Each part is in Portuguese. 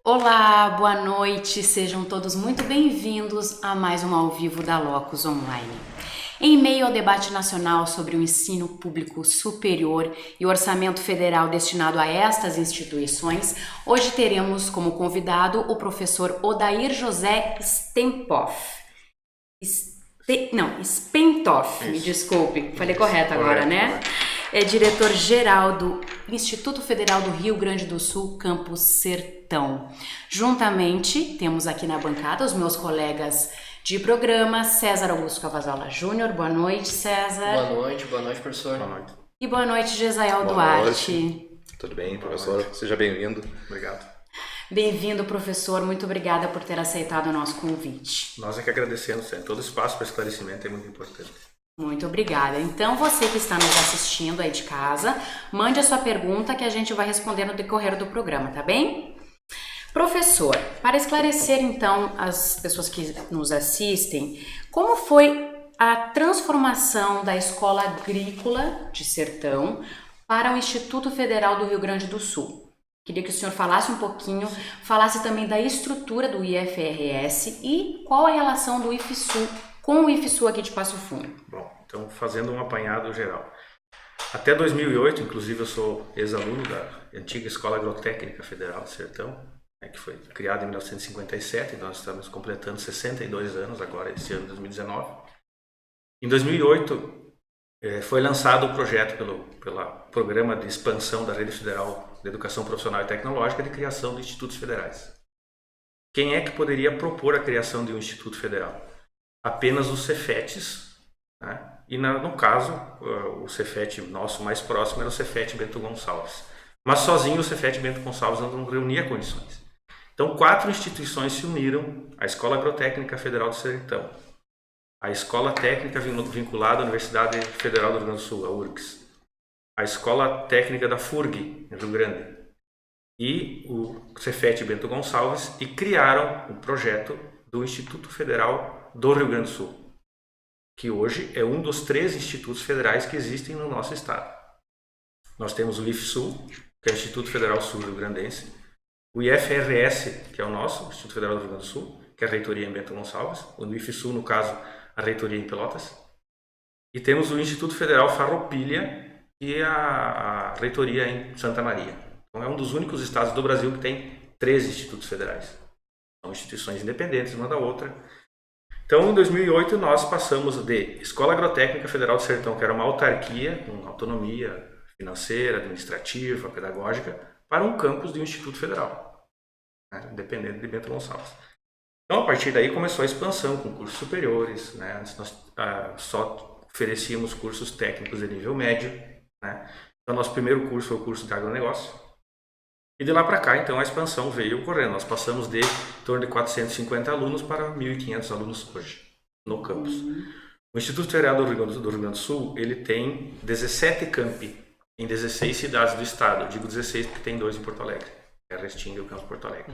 Olá, boa noite, sejam todos muito bem-vindos a mais um ao vivo da Locus Online. Em meio ao debate nacional sobre o ensino público superior e o orçamento federal destinado a estas instituições, hoje teremos como convidado o professor Odair José Stempoff. Spentoff, me desculpe, falei correto agora, né? É diretor-geral do Instituto Federal do Rio Grande do Sul, Campus Sertão. Juntamente, temos aqui na bancada os meus colegas de programa, César Augusto Cavazola Júnior. Boa noite, César. Boa noite, professor. Boa noite. E boa noite, Gesael Boa Duarte. Noite. Tudo bem, professor? Seja bem-vindo. Obrigado. Bem-vindo, professor. Muito obrigada por ter aceitado o nosso convite. Nós é que agradecemos, todo espaço para esclarecimento é muito importante. Muito obrigada. Então, você que está nos assistindo aí de casa, mande a sua pergunta que a gente vai responder no decorrer do programa, tá bem? Professor, para esclarecer então as pessoas que nos assistem, como foi a transformação da Escola Agrícola de Sertão para o Instituto Federal do Rio Grande do Sul? Queria que o senhor falasse um pouquinho, falasse também da estrutura do IFRS e qual a relação do IFSU com o IFSU aqui de Passo Fundo. Bom, então fazendo um apanhado geral. Até 2008, inclusive eu sou ex-aluno da antiga Escola Agrotécnica Federal de Sertão, que foi criada em 1957, e nós estamos completando 62 anos agora, esse ano de 2019. Em 2008, foi lançado o projeto pelo Programa de Expansão da Rede Federal de Educação Profissional e Tecnológica de criação de institutos federais. Quem é que poderia propor a criação de um instituto federal? Apenas os Cefetes, né? E no caso, o Cefet nosso mais próximo era o Cefet Bento Gonçalves. Mas sozinho o Cefet Bento Gonçalves não reunia condições. Então 4 instituições se uniram: a Escola Agrotécnica Federal do Sertão, a Escola Técnica vinculada à Universidade Federal do Rio Grande do Sul, a URGS, a Escola Técnica da FURG, em Rio Grande, e o Cefet Bento Gonçalves, e criaram o projeto do Instituto Federal do Rio Grande do Sul, que hoje é um dos 3 institutos federais que existem no nosso estado. Nós temos o IFSU, que é o Instituto Federal Sul-Rio Grandense, o IFRS, que é o nosso, o Instituto Federal do Rio Grande do Sul, que é a reitoria em Bento Gonçalves, o IFSU, no caso, a reitoria em Pelotas, e temos o Instituto Federal Farroupilha e a reitoria em Santa Maria. Então é um dos únicos estados do Brasil que tem 3 institutos federais. São instituições independentes uma da outra. Então, em 2008, nós passamos de Escola Agrotécnica Federal do Sertão, que era uma autarquia com autonomia financeira, administrativa, pedagógica, para um campus de um instituto federal, independente de Bento Gonçalves. Então, a partir daí, começou a expansão com cursos superiores, né? Antes nós só oferecíamos cursos técnicos de nível médio, né? Então, nosso primeiro curso foi o curso de agronegócio. E de lá para cá, então, a expansão veio ocorrendo. Nós passamos de em torno de 450 alunos para 1.500 alunos hoje, no campus. O Instituto Federal do Rio Grande do Sul, ele tem 17 campi em 16 cidades do estado. Eu digo 16 porque tem 2 em Porto Alegre, que é a Restinga e o Campus Porto Alegre.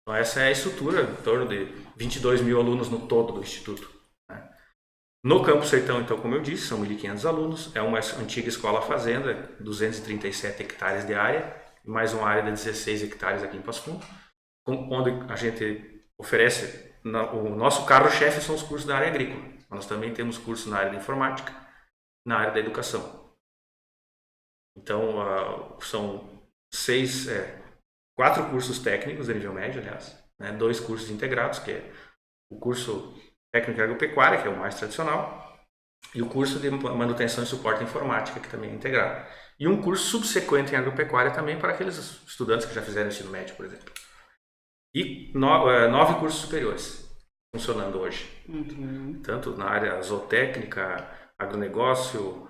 Então, essa é a estrutura, em torno de 22 mil alunos no todo do Instituto. No Campus Sertão, então, como eu disse, são 1.500 alunos. É uma antiga escola fazenda, 237 hectares de área, mais uma área de 16 hectares aqui em Passo Fundo, onde a gente oferece, o nosso carro-chefe são os cursos da área agrícola. Nós também temos cursos na área de informática, na área da educação. Então, são 4 cursos técnicos de nível médio, aliás, 2 cursos integrados, que é o curso técnico de agropecuária, que é o mais tradicional, e o curso de manutenção e suporte à informática, que também é integrado. E um curso subsequente em agropecuária também para aqueles estudantes que já fizeram ensino médio, por exemplo. E 9 cursos superiores funcionando hoje. Tanto na área zootécnica, agronegócio,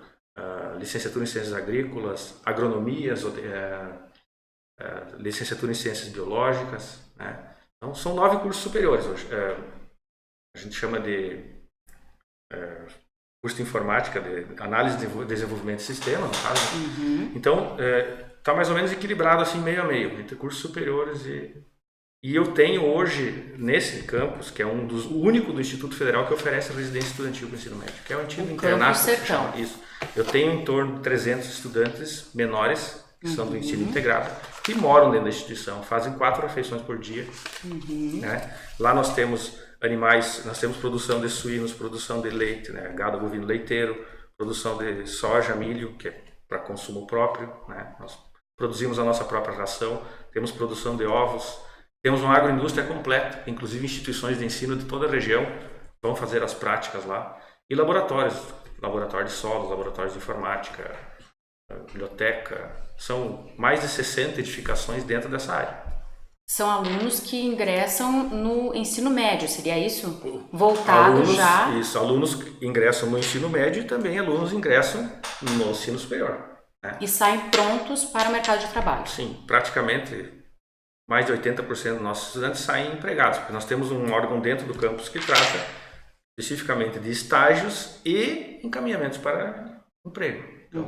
licenciatura em ciências agrícolas, agronomia, licenciatura em ciências biológicas, né? Então são 9 cursos superiores hoje. A gente chama de curso de informática, de análise de desenvolvimento de sistema, no caso. Então está mais ou menos equilibrado assim, meio a meio, entre cursos superiores e eu tenho hoje, nesse campus, que é o único do Instituto Federal que oferece residência estudantil para o ensino médio, que é o antigo internato. Isso. Eu tenho em torno de 300 estudantes menores que são do ensino integrado, que moram dentro da instituição, fazem 4 refeições por dia. Né? Lá nós temos animais, nós temos produção de suínos, produção de leite, né? Gado bovino leiteiro, produção de soja, milho, que é para consumo próprio. Né? Nós produzimos a nossa própria ração, temos produção de ovos, temos uma agroindústria completa, inclusive instituições de ensino de toda a região vão fazer as práticas lá, e laboratórios, laboratório de solos, laboratórios de informática, biblioteca, são mais de 60 edificações dentro dessa área. São alunos que ingressam no ensino médio, seria isso? Voltado já? Isso, alunos que ingressam no ensino médio e também alunos ingressam no ensino superior. Né? E saem prontos para o mercado de trabalho? Sim, praticamente mais de 80% dos nossos estudantes saem empregados, porque nós temos um órgão dentro do campus que trata especificamente de estágios e encaminhamentos para emprego. Então,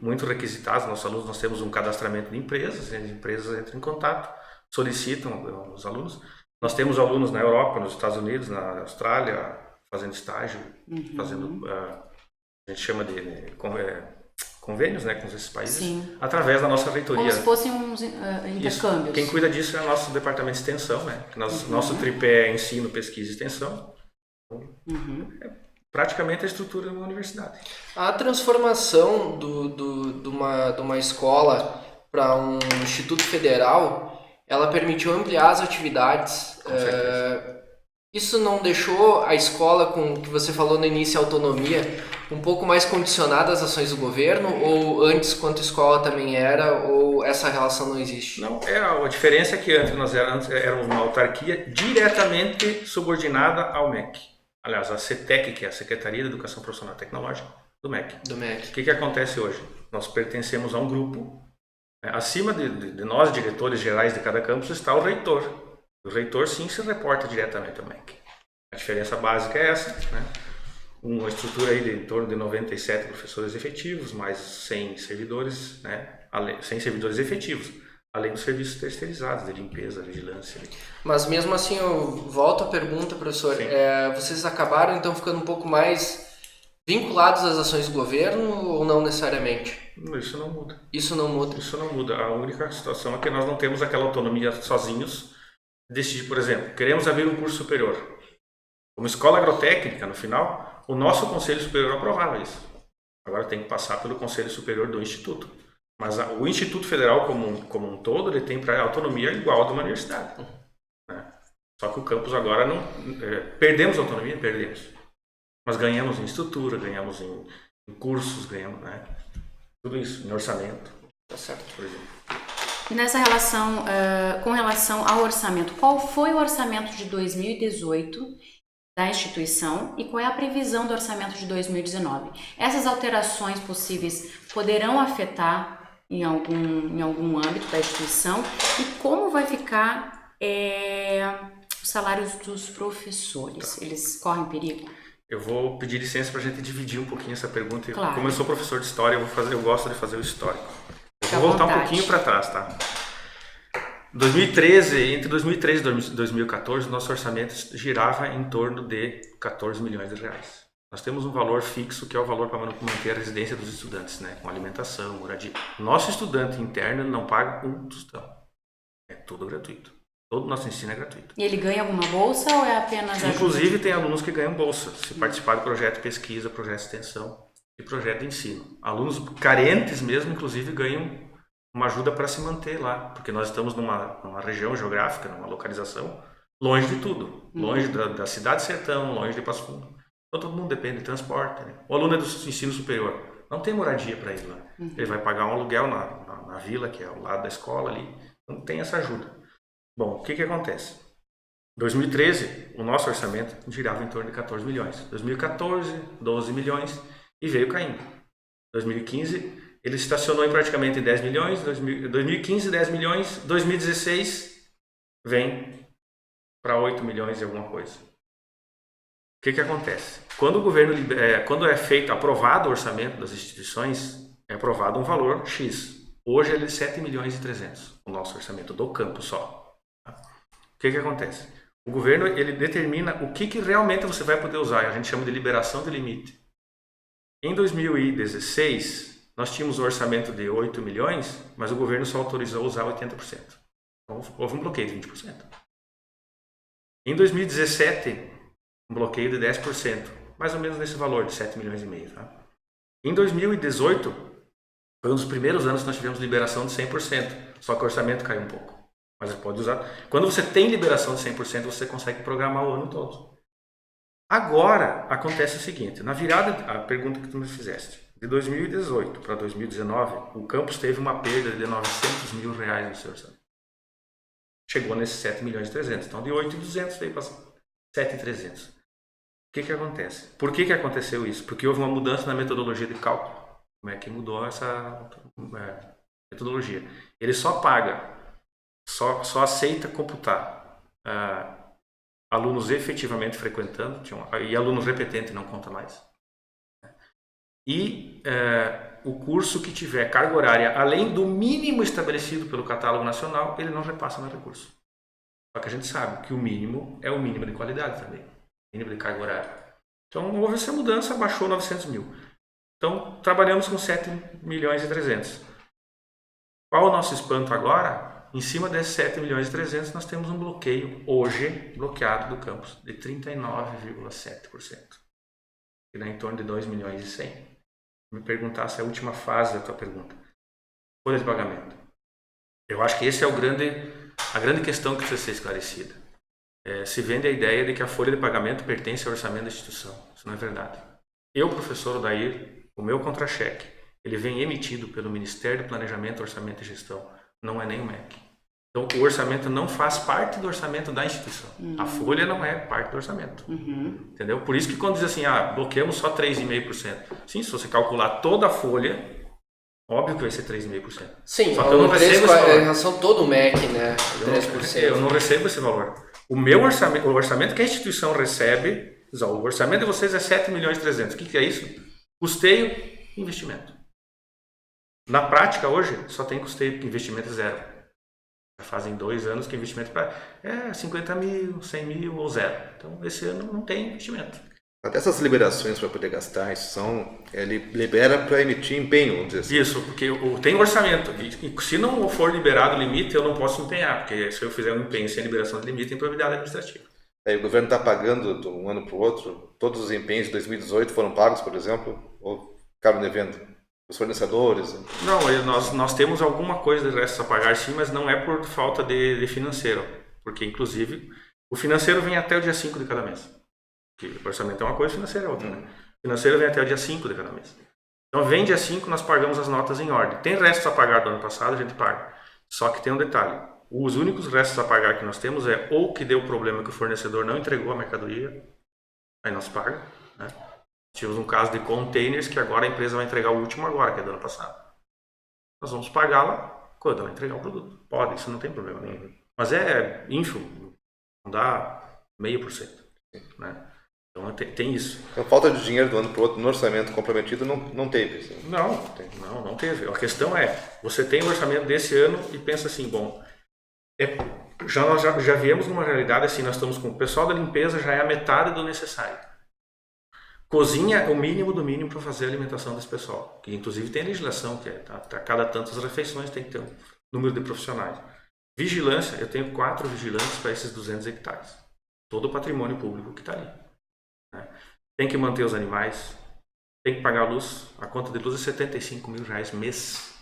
muito requisitados, nossos alunos, nós temos um cadastramento de empresas, as empresas entram em contato, solicitam os alunos. Nós temos alunos na Europa, nos Estados Unidos, na Austrália, fazendo estágio, fazendo, a gente chama de convênios, né, com esses países. Sim. Através da nossa reitoria. Como se fossem uns intercâmbios. Isso. Quem cuida disso é o nosso departamento de extensão, né? Nosso tripé é ensino, pesquisa e extensão. É praticamente a estrutura de uma universidade. A transformação de uma escola para um instituto federal, ela permitiu ampliar as atividades. Isso não deixou a escola, com que você falou no início, a autonomia, um pouco mais condicionada às ações do governo? Ou antes, quanto escola também era, ou essa relação não existe? Não, a diferença é que antes nós éramos uma autarquia diretamente subordinada ao MEC. Aliás, a CETEC, que é a Secretaria de Educação Profissional e Tecnológica, do MEC. O que acontece hoje? Nós pertencemos a um grupo, acima de nós, diretores gerais de cada campus, está o reitor. O reitor, sim, se reporta diretamente ao MEC. A diferença básica é essa, né? Uma estrutura aí de em torno de 97 professores efetivos, mais 100 servidores, né? 100 servidores efetivos, além dos serviços terceirizados, de limpeza, vigilância. Mas mesmo assim, eu volto à pergunta, professor. Vocês acabaram, então, ficando um pouco mais vinculados às ações do governo ou não necessariamente? Isso não muda. Isso não muda? Isso não muda. A única situação é que nós não temos aquela autonomia sozinhos. Decidir, por exemplo, queremos abrir um curso superior. Como escola agrotécnica, no final, o nosso Conselho Superior aprovava isso. Agora tem que passar pelo Conselho Superior do Instituto. Mas o Instituto Federal, como um todo, ele tem autonomia igual a de uma universidade. Né? Só que o campus agora não... perdemos a autonomia? Perdemos. Mas ganhamos em estrutura, ganhamos em cursos, ganhamos, né? Tudo isso, em orçamento. Tá certo. Por exemplo. E nessa relação, com relação ao orçamento, qual foi o orçamento de 2018 da instituição e qual é a previsão do orçamento de 2019? Essas alterações possíveis poderão afetar em algum âmbito da instituição e como vai ficar os salários dos professores? Eles correm perigo? Eu vou pedir licença para a gente dividir um pouquinho essa pergunta. Claro. Como eu sou professor de história, eu gosto de fazer o histórico. Eu vou voltar um pouquinho para trás, tá? 2013, entre 2013 e 2014, nosso orçamento girava em torno de 14 milhões de reais. Nós temos um valor fixo, que é o valor para manter a residência dos estudantes, né? Com alimentação, moradia. Nosso estudante interno não paga um tostão. É tudo gratuito. Todo o nosso ensino é gratuito. E ele ganha alguma bolsa ou é apenas ajuda? Inclusive, tem alunos que ganham bolsa, se participar do projeto de pesquisa, projeto de extensão e projeto de ensino. Alunos carentes mesmo, inclusive, ganham uma ajuda para se manter lá, porque nós estamos numa região geográfica, numa localização, longe de tudo. Longe da cidade sertão, longe de Passo Fundo. Então, todo mundo depende de transporte. Né? O aluno é do ensino superior, não tem moradia para ir lá. Ele vai pagar um aluguel na vila, que é ao lado da escola ali. Não tem essa ajuda. Bom, o que acontece? Em 2013, o nosso orçamento girava em torno de 14 milhões. 2014, 12 milhões e veio caindo. 2015, ele estacionou em praticamente 10 milhões. 2015, 10 milhões. 2016, vem para 8 milhões e alguma coisa. O que acontece? Quando o governo quando é aprovado o orçamento das instituições, é aprovado um valor X. Hoje ele é 7 milhões e 300, o nosso orçamento do campo só. O que acontece? O governo ele determina o que realmente você vai poder usar, a gente chama de liberação de limite. Em 2016, nós tínhamos um orçamento de 8 milhões, mas o governo só autorizou usar 80%. Então, houve um bloqueio de 20%. Em 2017, um bloqueio de 10%, mais ou menos nesse valor de 7 milhões e meio. Tá? Em 2018, foi um dos primeiros anos que nós tivemos liberação de 100%, só que o orçamento caiu um pouco. Mas você pode usar. Quando você tem liberação de 100%, você consegue programar o ano todo. Agora, acontece o seguinte, na virada, a pergunta que tu me fizeste, de 2018 para 2019, o campus teve uma perda de 900 mil reais no seu orçamento. Chegou nesses 7 milhões e 300. Então, de 8.200 veio para 7.300. O que acontece? Por que aconteceu isso? Porque houve uma mudança na metodologia de cálculo. Como é que mudou essa metodologia? Ele só paga, só aceita computar alunos efetivamente frequentando, e alunos repetentes não conta mais. E o curso que tiver carga horária além do mínimo estabelecido pelo catálogo nacional, ele não repassa no recurso. Só que a gente sabe que o mínimo é o mínimo de qualidade também, mínimo de carga horária. Então houve essa mudança, baixou 900 mil. Então trabalhamos com 7 milhões e 300. Qual o nosso espanto agora? Em cima desses 7 milhões e 300 nós temos um bloqueio, hoje bloqueado do campus, de 39,7%. Que dá em torno de 2 milhões e 100. Me perguntasse a última fase da tua pergunta. Folha de pagamento. Eu acho que esse é a grande questão que precisa ser esclarecida. Se vende a ideia de que a folha de pagamento pertence ao orçamento da instituição. Isso não é verdade. Eu, professor Odair, o meu contra-cheque, ele vem emitido pelo Ministério do Planejamento, Orçamento e Gestão. Não é nem o MEC. Então, o orçamento não faz parte do orçamento da instituição. A folha não é parte do orçamento. Entendeu? Por isso que quando diz assim, bloqueamos só 3,5%. Sim, se você calcular toda a folha, óbvio que vai ser 3,5%. Sim, só que eu não recebo esse valor. Em relação a todo o MEC, né? 3%. Eu não recebo esse valor. O orçamento que a instituição recebe, o orçamento de vocês é 7 milhões e 300. O que é isso? Custeio e investimento. Na prática, hoje, só tem custeio, investimento zero. Já fazem 2 anos que o investimento é 50 mil, 100 mil ou zero. Então, esse ano não tem investimento. Até essas liberações para poder gastar, ele libera para emitir empenho, vamos dizer assim. Isso, porque tem orçamento. E se não for liberado o limite, eu não posso empenhar. Porque se eu fizer um empenho sem liberação de limite, tem probidade administrativa. Aí o governo está pagando de um ano para o outro. Todos os empenhos de 2018 foram pagos, por exemplo, ou ficaram devendo? Os fornecedores? Não, nós temos alguma coisa de resto a pagar sim, mas não é por falta de financeiro. Porque, inclusive, o financeiro vem até o dia 5 de cada mês. Porque o orçamento é uma coisa, o financeiro é outra. Né? O financeiro vem até o dia 5 de cada mês. Então, vem dia 5, nós pagamos as notas em ordem. Tem restos a pagar do ano passado, a gente paga. Só que tem um detalhe. Os únicos restos a pagar que nós temos é ou que deu problema que o fornecedor não entregou a mercadoria, aí nós pagamos, né? Tivemos um caso de containers que agora a empresa vai entregar o último agora, que é do ano passado. Nós vamos pagá-la quando ela entregar o produto. Pode, isso não tem problema nenhum. Mas é ínfimo, não dá 0,5%. Né? Então tem isso. A falta de dinheiro do ano para o outro no orçamento comprometido não teve. Assim. Não teve. A questão é, você tem o orçamento desse ano e pensa assim, bom, nós já viemos numa realidade assim, nós estamos com o pessoal da limpeza já é a metade do necessário. Cozinha é o mínimo do mínimo para fazer a alimentação desse pessoal. Que inclusive tem legislação, que a cada tantas refeições tem que ter um número de profissionais. Vigilância, eu tenho 4 vigilantes para esses 200 hectares. Todo o patrimônio público que está ali. Né? Tem que manter os animais, tem que pagar a luz. A conta de luz é 75 mil reais mês.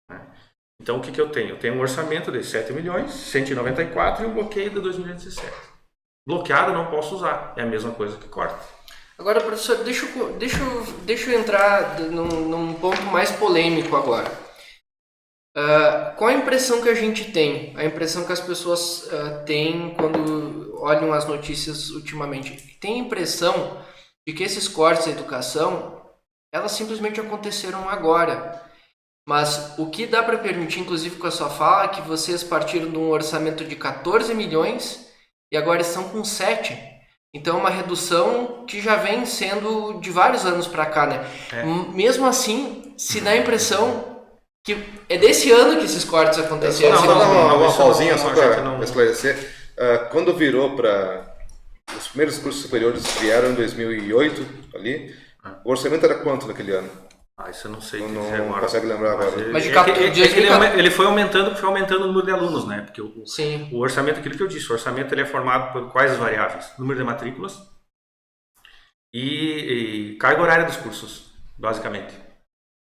Né? Então o que eu tenho? Eu tenho um orçamento de 7 milhões, 194 e um bloqueio de 2017. Bloqueado não posso usar. É a mesma coisa que corta. Agora, professor, deixa eu entrar num ponto mais polêmico agora. Qual a impressão que a gente tem? A impressão que as pessoas têm quando olham as notícias ultimamente? Tem a impressão de que esses cortes da educação, elas simplesmente aconteceram agora. Mas o que dá para permitir, inclusive com a sua fala, é que vocês partiram de um orçamento de 14 milhões e agora estão com 7. Então, uma redução que já vem sendo de vários anos para cá, né? Mesmo assim, se dá a impressão que é desse ano que esses cortes aconteceram. Só dar uma pausinha só para esclarecer. Quando virou para... Os primeiros cursos superiores vieram em 2008, ali. O orçamento era quanto naquele ano? Isso eu não sei Não dizer agora. consegue lembrar agora. Mas de Ele foi aumentando o número de alunos, né? Porque Sim. o orçamento, aquilo que eu disse, o orçamento ele é formado por quais variáveis? Número de matrículas e carga horária dos cursos, basicamente.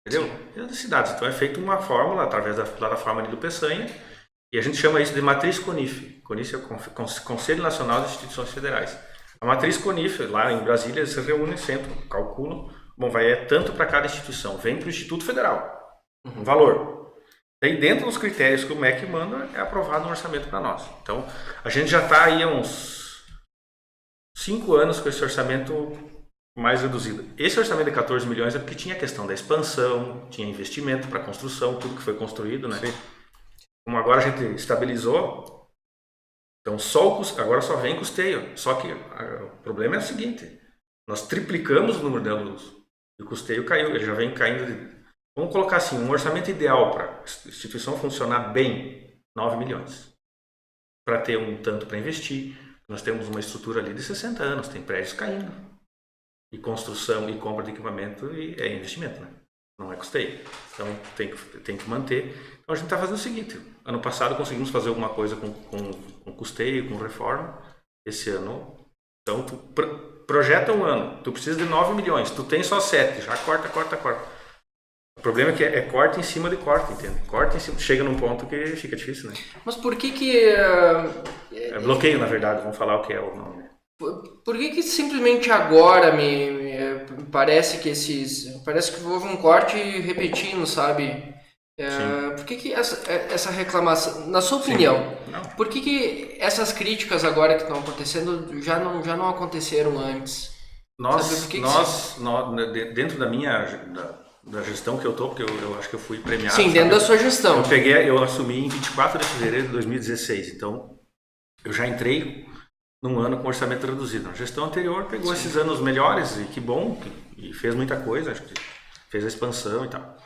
Entendeu? E as cidades. Então é feita uma fórmula através da plataforma do Peçanha e a gente chama isso de matriz CONIF. CONIF é o Conselho Nacional das Instituições Federais. A matriz CONIF, lá em Brasília, eles se reúnem, sentam, calculam. Bom, vai tanto para cada instituição. Vem para o Instituto Federal. Um valor. Daí, dentro dos critérios que o MEC manda, é aprovado um orçamento para nós. Então, a gente já está aí há uns 5 anos com esse orçamento mais reduzido. Esse orçamento de 14 milhões é porque tinha a questão da expansão, tinha investimento para construção, tudo que foi construído, né? Sim. Como agora a gente estabilizou, então agora só vem custeio. Só que o problema é o seguinte, nós triplicamos o número de alunos. E o custeio caiu, ele já vem caindo. Vamos colocar assim, um orçamento ideal para a instituição funcionar bem, 9 milhões. Para ter um tanto para investir, nós temos uma estrutura ali de 60 anos, tem prédios caindo. E construção e compra de equipamento é investimento, né? Não é custeio. Então tem que manter. Então a gente está fazendo o seguinte, ano passado conseguimos fazer alguma coisa com custeio, com reforma. Esse ano, então projeta um ano, tu precisa de 9 milhões, tu tem só 7, já corta. O problema é que é corte em cima de corte, entende? Corte em cima, chega num ponto que fica difícil, né? Mas por que É bloqueio, na verdade, vamos falar o que é o nome. Por que simplesmente agora parece que houve um corte repetindo, sabe? Por que essa reclamação, na sua opinião, por que essas críticas agora que estão acontecendo já não aconteceram antes? Dentro da gestão que eu tô, porque eu acho que eu fui premiado. Sim, dentro da sua gestão. Eu assumi em 24 de fevereiro de 2016, então eu já entrei num ano com orçamento reduzido. A gestão anterior pegou esses anos melhores e que bom, e fez muita coisa, acho que fez a expansão e tal.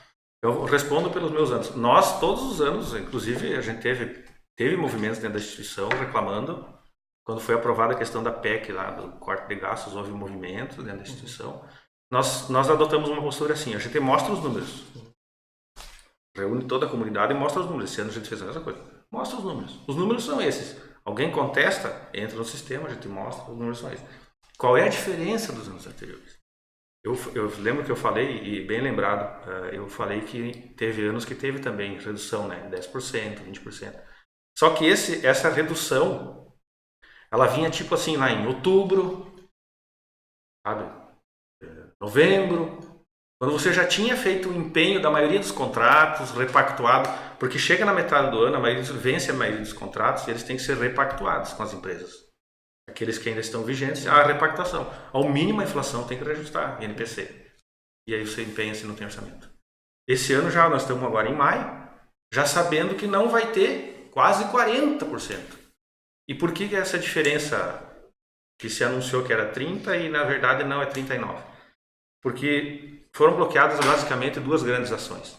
Eu respondo pelos meus anos. Nós, todos os anos, inclusive, a gente teve movimentos dentro da instituição reclamando. Quando foi aprovada a questão da PEC, lá, do corte de gastos, houve movimentos dentro da instituição. Nós adotamos uma postura assim, a gente mostra os números. Reúne toda a comunidade e mostra os números. Esse ano a gente fez a mesma coisa. Mostra os números. Os números são esses. Alguém contesta, entra no sistema, a gente mostra, os números são esses. Qual é a diferença dos anos anteriores? Eu lembro que eu falei, e bem lembrado, eu falei que teve anos que teve também redução, né? 10%, 20%. Só que essa redução, ela vinha tipo assim lá em outubro, sabe? Novembro, quando você já tinha feito o empenho da maioria dos contratos, repactuado, porque chega na metade do ano, vence a maioria dos contratos e eles têm que ser repactuados com as empresas. Aqueles que ainda estão vigentes, a repactação. Ao mínimo a inflação tem que reajustar, INPC. E aí você empenha se não tem orçamento. Esse ano já, nós estamos agora em maio, já sabendo que não vai ter quase 40%. E por que essa diferença que se anunciou que era 30% e na verdade não é 39%? Porque foram bloqueadas basicamente 2 grandes ações.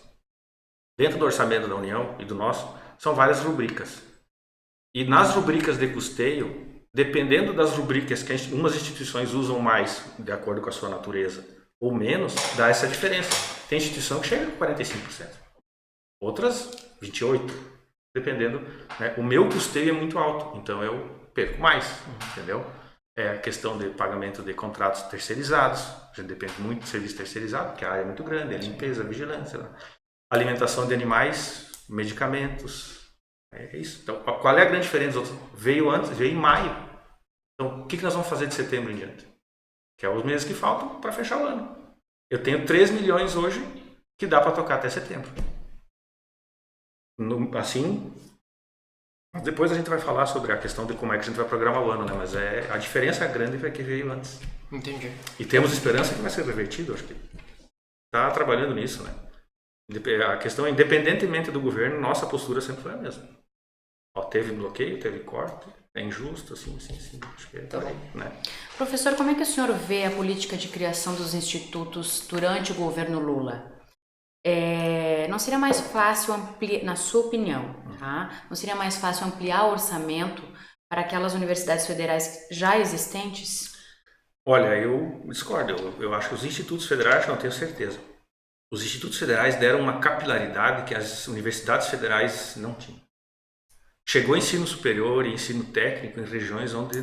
Dentro do orçamento da União e do nosso, são várias rubricas. E nas rubricas de custeio, dependendo das rubricas que umas instituições usam mais, de acordo com a sua natureza, ou menos, dá essa diferença. Tem instituição que chega a 45%. Outras, 28%. Dependendo, né? O meu custeio é muito alto, então eu perco mais, entendeu? É a questão de pagamento de contratos terceirizados. A gente depende muito de serviço terceirizado, porque a área é muito grande, é limpeza, vigilância, né? Alimentação de animais, medicamentos. É isso. Então, qual é a grande diferença? Veio em maio. Então, o que nós vamos fazer de setembro em diante? Que é os meses que faltam para fechar o ano. Eu tenho 3 milhões hoje que dá para tocar até setembro. Assim, depois a gente vai falar sobre a questão de como é que a gente vai programar o ano, né? Mas a diferença grande é que veio antes. Entendi. E temos esperança que vai ser revertido, acho que está trabalhando nisso, né? A questão é, independentemente do governo, nossa postura sempre foi a mesma. Teve bloqueio, teve corte, é injusto, assim. Acho que é tá bom, né? Professor, como é que o senhor vê a política de criação dos institutos durante o governo Lula? Não seria mais fácil ampliar, na sua opinião, tá? Não seria mais fácil ampliar o orçamento para aquelas universidades federais já existentes? Olha, eu discordo. Eu acho que os institutos federais, não tenho certeza. os institutos federais deram uma capilaridade que as universidades federais não tinham. Chegou ensino superior e ensino técnico em regiões onde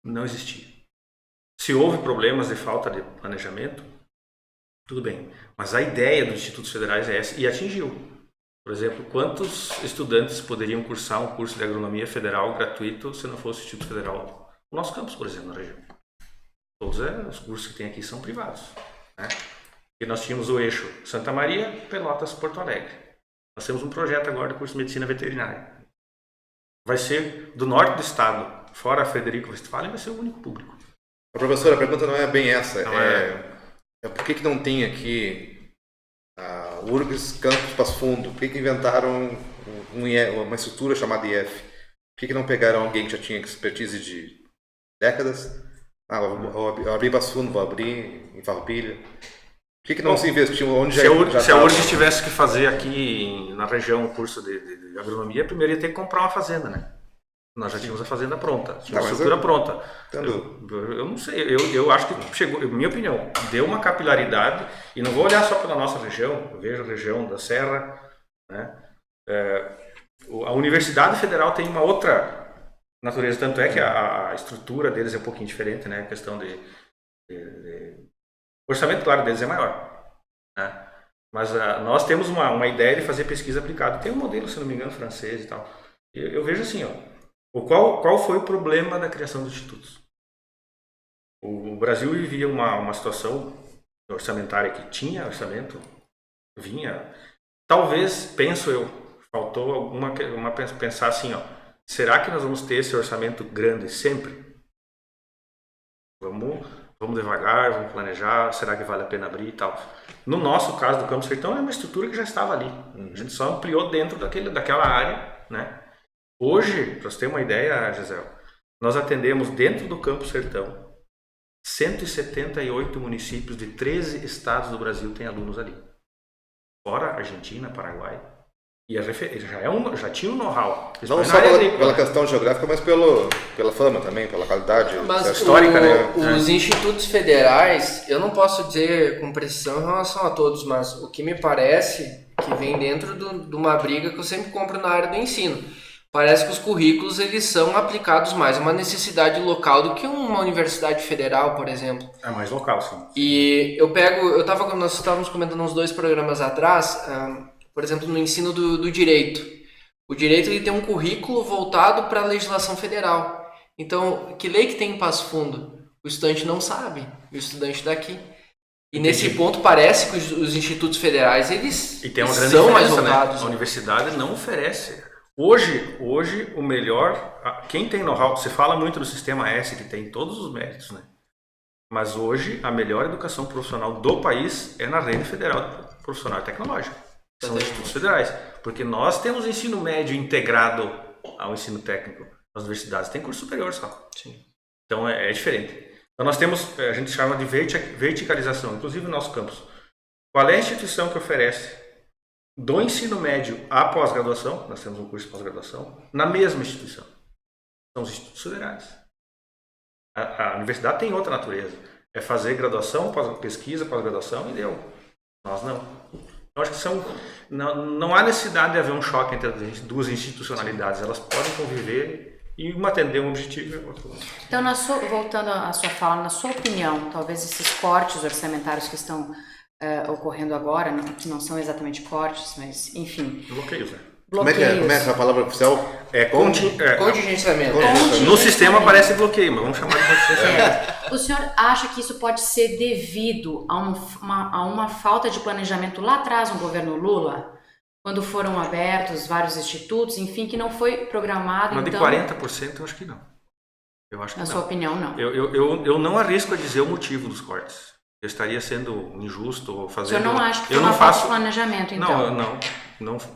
não existia. Se houve problemas de falta de planejamento, tudo bem. Mas a ideia dos institutos federais é essa e atingiu. Por exemplo, quantos estudantes poderiam cursar um curso de agronomia federal gratuito se não fosse o Instituto Federal? O nosso campus, por exemplo, na região. Todos os cursos que tem aqui são privados, né? E nós tínhamos o eixo Santa Maria, Pelotas, Porto Alegre. Nós temos um projeto agora de curso de medicina veterinária. Vai ser do norte do estado, fora Frederico Westphalen, vai ser o único público. Professor, a pergunta não é bem essa. Não Por que não tem aqui a URGS Campus Passo Fundo? Por que inventaram uma estrutura chamada IF? Por que não pegaram alguém que já tinha expertise de décadas? Vou abrir Passo Fundo, vou abrir em Farroupilha. Por que não se investiu onde se a URGS tivesse que fazer aqui na região um curso de agronomia, primeiro ia ter que comprar uma fazenda, né? Nós já tínhamos a fazenda pronta, tínhamos a estrutura pronta. Eu não sei, eu acho que chegou, minha opinião, deu uma capilaridade, e não vou olhar só pela nossa região, eu vejo a região da Serra, né? A Universidade Federal tem uma outra natureza, tanto é que a estrutura deles é um pouquinho diferente, né? A questão o orçamento, claro, deles é maior, né? Mas nós temos uma ideia de fazer pesquisa aplicada. Tem um modelo, se não me engano, francês e tal. Eu vejo assim, qual foi o problema da criação dos institutos? O Brasil vivia uma situação orçamentária que tinha orçamento, talvez, penso eu, faltou pensar assim, será que nós vamos ter esse orçamento grande sempre? Vamos devagar, vamos planejar, será que vale a pena abrir e tal? No nosso caso do Campus Sertão, é uma estrutura que já estava ali. A gente só ampliou dentro daquela área, né? Hoje, para você ter uma ideia, Gisele, nós atendemos dentro do Campus Sertão 178 municípios de 13 estados do Brasil têm alunos ali. Fora Argentina, Paraguai. E já tinha um know-how. Não só pela questão geográfica, mas pela fama também, pela qualidade histórica, né? Os institutos federais, eu não posso dizer com precisão em relação a todos, mas o que me parece que vem dentro de uma briga que eu sempre compro na área do ensino. Parece que os currículos eles são aplicados mais a uma necessidade local do que uma universidade federal, por exemplo. É mais local, sim. E nós estávamos comentando uns 2 programas atrás, por exemplo, no ensino do direito. O direito ele tem um currículo voltado para a legislação federal. Então, que lei que tem em Passo Fundo? O estudante não sabe, o estudante daqui. E nesse ponto parece que os institutos federais eles são mais voltados. Né? A universidade não oferece. Hoje o melhor, quem tem know-how, se fala muito do sistema S, que tem todos os méritos, né? Mas hoje a melhor educação profissional do país é na rede federal profissional e tecnológica. São os institutos federais, porque nós temos ensino médio integrado ao ensino técnico. As universidades têm curso superior só. Sim. Então é diferente. Então nós temos, a gente chama de verticalização, inclusive no nosso campus. Qual é a instituição que oferece do ensino médio à pós-graduação? Nós temos um curso de pós-graduação na mesma instituição. São os institutos federais. A universidade tem outra natureza. É fazer graduação, pesquisa, pós-graduação e deu. Nós não. Eu acho que não há necessidade de haver um choque entre as duas institucionalidades. Elas podem conviver e uma atender um objetivo e outro. Então, voltando à sua fala, na sua opinião, talvez esses cortes orçamentários que estão ocorrendo agora, que não são exatamente cortes, mas enfim... Bloqueios, né? Como é que é a palavra oficial? Contingenciamento. No sistema parece bloqueio, mas vamos chamar de contingenciamento. O senhor acha que isso pode ser devido a uma falta de planejamento lá atrás no governo Lula? Quando foram abertos vários institutos, enfim, que não foi programado, mas então... de 40% eu acho que não. Eu acho que Na sua opinião, não. Eu não arrisco a dizer o motivo dos cortes. Eu estaria sendo injusto ou fazendo... O senhor não acha que foi uma falta de planejamento, então?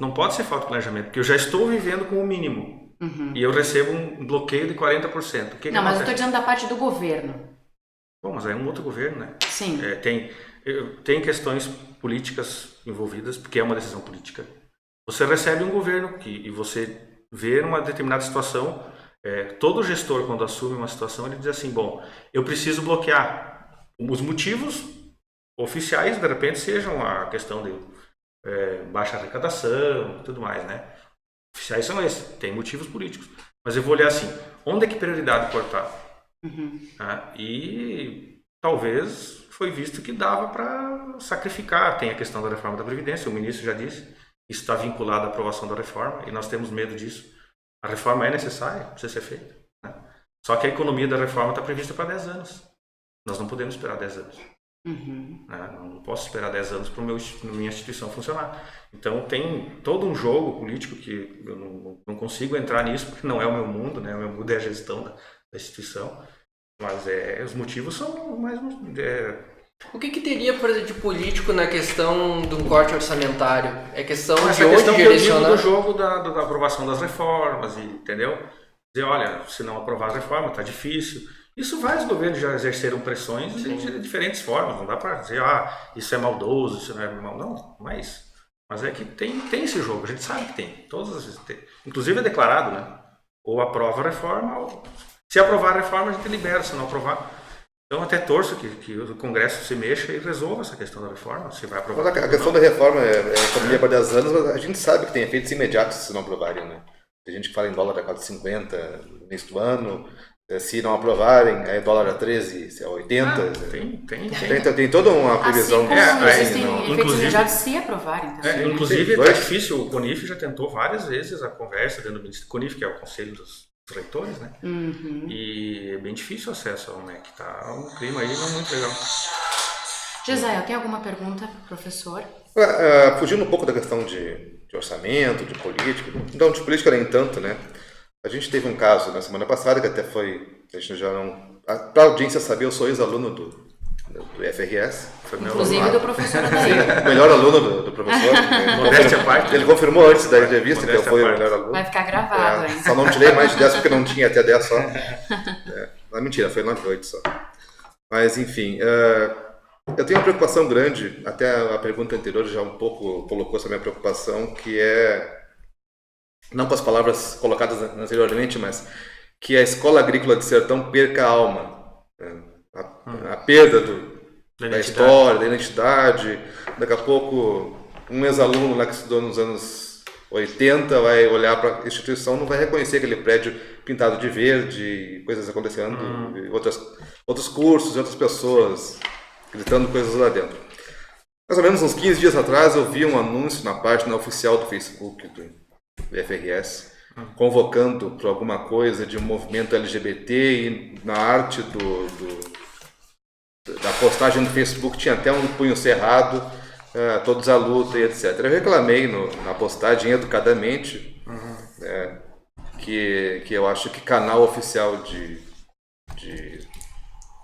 Não pode ser falta de planejamento, porque eu já estou vivendo com o mínimo. Uhum. E eu recebo um bloqueio de 40%. Mas eu estou dizendo da parte do governo. Bom, mas é um outro governo, né? Sim. Tem questões políticas envolvidas, porque é uma decisão política. Você recebe um governo e você vê uma determinada situação, todo gestor, quando assume uma situação, ele diz assim, bom, eu preciso bloquear. Os motivos oficiais, de repente, sejam a questão de baixa arrecadação e tudo mais, né? Oficiais são esses, tem motivos políticos. Mas eu vou olhar assim, onde é que prioridade cortar? E talvez foi visto que dava para sacrificar. Tem a questão da reforma da Previdência, o ministro já disse, isso está vinculado à aprovação da reforma e nós temos medo disso. A reforma é necessária, precisa ser feita, né? Só que a economia da reforma está prevista para 10 anos. Nós não podemos esperar 10 anos. Né? Não posso esperar 10 anos para minha instituição funcionar. Então tem todo um jogo político que eu não consigo entrar nisso, porque não é o meu mundo, né? O meu mundo é a gestão da instituição. Mas os motivos são mais... O que teria, por exemplo, de político na questão de um corte orçamentário? É questão de essa onde questão que eu digo direcionar? do jogo da aprovação das reformas, entendeu? Dizer, olha, se não aprovar a reforma, está difícil. Isso vários governos já exerceram pressões de diferentes formas. Não dá para dizer, isso é maldoso, isso não é mal. Não, mas é que tem esse jogo, a gente sabe que tem. Todas as vezes tem. Inclusive é declarado, né? Ou aprova a reforma, ou... Se aprovar a reforma, a gente libera, se não aprovar. Então até torço que o Congresso se mexa e resolva essa questão da reforma, se vai aprovar. Mas a questão da reforma é economia para 10 anos, mas a gente sabe que tem efeitos imediatos se não aprovarem, né? Tem gente que fala em dólar a 4,50 no início do ano, se não aprovarem, aí dólar a 13, se é 80. Tem toda uma previsão. Assim como existem efeitos inclusive, imediatos se aprovarem. Também. Inclusive é difícil, o CONIF já tentou várias vezes a conversa dentro do Ministério CONIF, que é o Conselho dos Reitores, né? E é bem difícil o acesso ao MEC, tá um clima aí não muito legal. Gisael, tem alguma pergunta para o professor? Fugindo um pouco da questão de orçamento, de política, não, de política nem tanto, né? A gente teve um caso na semana passada que até foi, a gente já não... Para a audiência saber, eu sou ex-aluno do FRS. Foi meu Inclusive aluno, do professor Adair. o melhor aluno do professor. Modéstia à parte. Ele confirmou antes da entrevista que eu fui o melhor aluno. Vai ficar gravado, hein? Só não tirei mais de 10 porque não tinha até 10 só. Não, mentira, foi 9,8 só. Mas, enfim, eu tenho uma preocupação grande, até a pergunta anterior já um pouco colocou essa minha preocupação, que é, não com as palavras colocadas anteriormente, mas que a escola agrícola de Sertão perca a alma. A perda da história, da identidade. Daqui a pouco, um ex-aluno lá que estudou nos anos 80 vai olhar para a instituição, não vai reconhecer aquele prédio pintado de verde, coisas acontecendo, outros cursos, outras pessoas gritando coisas lá dentro. Mais ou menos uns 15 dias atrás eu vi um anúncio na página oficial do Facebook do FRS, convocando para alguma coisa de um movimento LGBT, e na arte da postagem no Facebook tinha até um punho cerrado, todos à luta e etc. Eu reclamei na postagem educadamente, que eu acho que canal oficial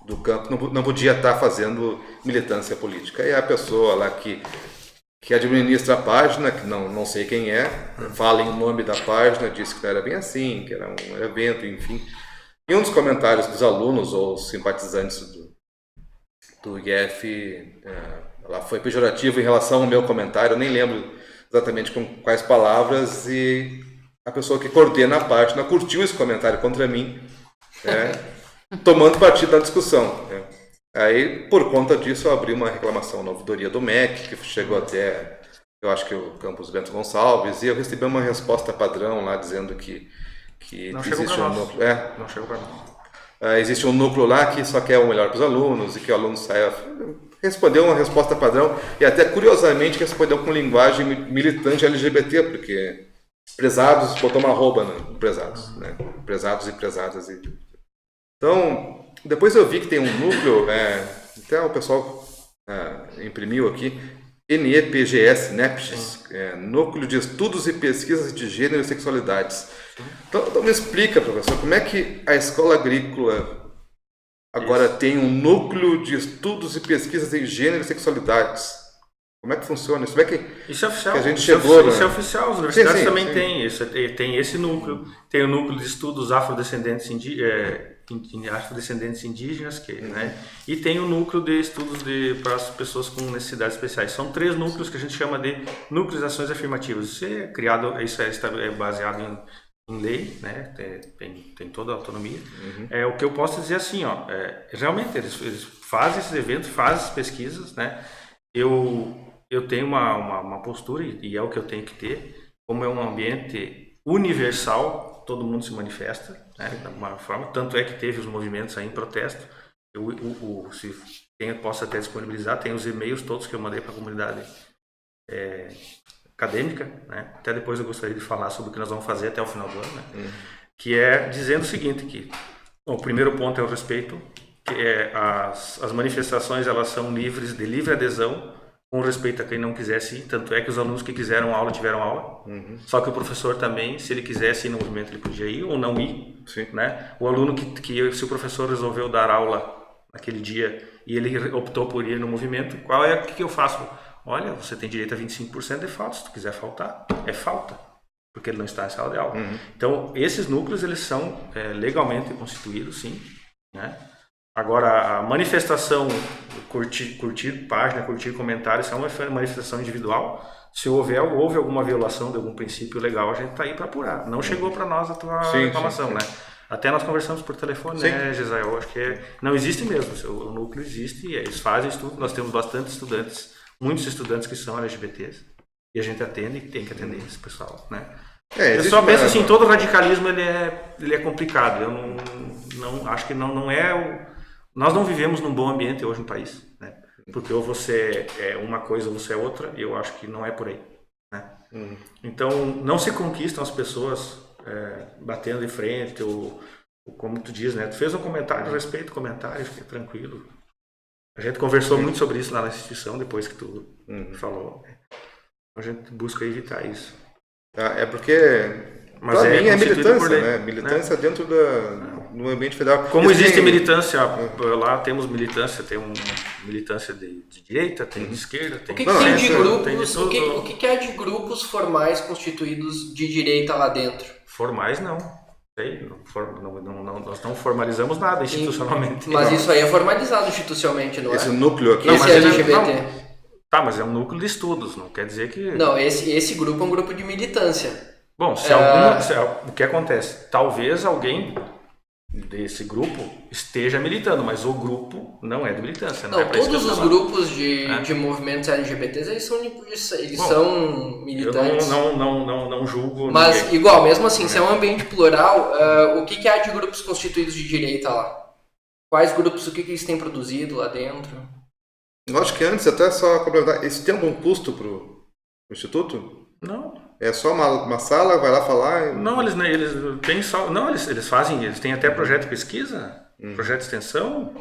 do campo não podia estar fazendo militância política. E a pessoa lá que administra a página, que não sei quem é, fala em nome da página, disse que não era bem assim, que era um evento, enfim. E um dos comentários dos alunos ou simpatizantes do IF, ela foi pejorativa em relação ao meu comentário, eu nem lembro exatamente com quais palavras, e a pessoa que coordena a página curtiu esse comentário contra mim, tomando partido na discussão. Aí, por conta disso, eu abri uma reclamação na ouvidoria do MEC, que chegou até, eu acho que o campus Bento Gonçalves, e eu recebi uma resposta padrão lá dizendo que existe um núcleo. Não chegou para nós. Existe um núcleo lá que só quer o melhor para os alunos e que o aluno saia. Respondeu uma resposta padrão e até curiosamente respondeu com linguagem militante LGBT, porque prezados, botou uma arroba no prezados, né? Prezados e prezadas. Então, depois eu vi que tem um núcleo, até o pessoal imprimiu aqui, NEPGS, NEPGS, Núcleo de Estudos e Pesquisas de Gênero e Sexualidades. Então me explica, professor, como é que a escola agrícola agora tem um núcleo de estudos e pesquisas em gênero e sexualidades? Como é que funciona isso? Como é que isso é oficial. Que a gente chegou, isso é oficial, as universidades sim, também sim. têm isso. Tem esse núcleo, tem o núcleo de estudos afrodescendentes indígenas, né? E tem o núcleo de estudos para as pessoas com necessidades especiais. São 3 núcleos que a gente chama de núcleos de ações afirmativas. Isso é criado, isso é baseado em lei, né? Tem toda a autonomia. O que eu posso dizer assim, realmente eles fazem esses eventos, fazem essas pesquisas, né? Eu tenho uma postura, e é o que eu tenho que ter, como é um ambiente universal, todo mundo se manifesta, né? De alguma forma, tanto é que teve os movimentos aí em protesto. Se posso até disponibilizar, tem os e-mails todos que eu mandei para a comunidade acadêmica, né? Até depois eu gostaria de falar sobre o que nós vamos fazer até o final do ano, né? Que é dizendo o seguinte, que o primeiro ponto é o respeito, que as manifestações elas são livres, de livre adesão, com respeito a quem não quisesse ir, tanto é que os alunos que quiseram aula tiveram aula, só que o professor também, se ele quisesse ir no movimento, ele podia ir ou não ir, né? O aluno que se o professor resolveu dar aula naquele dia e ele optou por ir no movimento, o que eu faço? Olha, você tem direito a 25% de falta, se tu quiser faltar, é falta, porque ele não está em sala de aula. Então, esses núcleos, eles são legalmente constituídos, sim, né? Agora, a manifestação, curtir página, curtir comentário, isso é uma manifestação individual. Se houve alguma violação de algum princípio legal, a gente está aí para apurar. Não chegou para nós a tua reclamação, né? Até nós conversamos por telefone, né, Gisael? Eu acho que não existe mesmo. O núcleo existe e eles fazem estudo. Nós temos bastante estudantes, muitos estudantes que são LGBTs. E a gente atende e tem que atender esse pessoal, né? Eu só penso assim, todo radicalismo ele é complicado. Eu não acho que não é nós não vivemos num bom ambiente hoje no país, né? Porque ou você é uma coisa ou você é outra, e eu acho que não é por aí, né? Então, não se conquistam as pessoas batendo de frente, ou como tu diz, né? Tu fez um comentário, respeito o comentário, fica tranquilo. A gente conversou muito sobre isso lá na instituição, depois que tu falou. A gente busca evitar isso. É porque... Mas pra mim é militância, né? Militância dentro do ambiente federal. Como existe militância, lá temos militância, tem militância de direita, tem de esquerda, tem o que tem de grupos, o que é de grupos formais constituídos de direita lá dentro? Formais não. Nós não formalizamos nada institucionalmente. Mas isso aí é formalizado institucionalmente, não é? Esse núcleo aqui. Esse LGBT. Tá, mas é um núcleo de estudos, não quer dizer que... Não, esse grupo é um grupo de militância. Bom, o que acontece? Talvez alguém desse grupo esteja militando, mas o grupo não é de militância. Não, todos os grupos de movimentos LGBTs eles são militantes. Eu não julgo. Mas ninguém. Igual, mesmo assim, se é um ambiente plural, o que há de grupos constituídos de direita lá? Quais grupos, o que eles têm produzido lá dentro? Eu acho que antes, até só complementar, esse tem algum custo pro Instituto? Não. É só uma sala, vai lá falar? Não, eles têm só. Não, eles fazem, eles têm até projeto de pesquisa, projeto de extensão,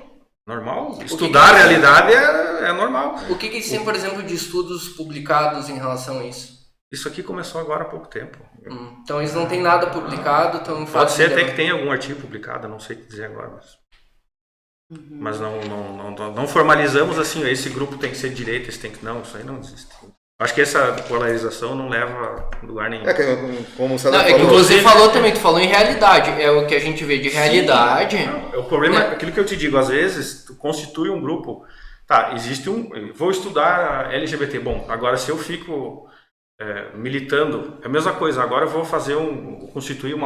normal. Estudar a realidade é normal. O que eles têm, por exemplo, de estudos publicados em relação a isso? Isso aqui começou agora há pouco tempo. Então eles não têm nada publicado, então pode ser até que tenha algum artigo publicado, não sei o que dizer agora, mas não formalizamos assim, esse grupo tem que ser de direita, esse tem que... Não, isso aí não existe. Acho que essa polarização não leva a lugar nenhum. Como o César falou... Você falou também, tu falou em realidade, é o que a gente vê de realidade. O problema é aquilo que eu te digo, às vezes tu constitui um grupo, tá, existe vou estudar LGBT, bom, agora se eu fico militando, é a mesma coisa, agora eu vou constituir um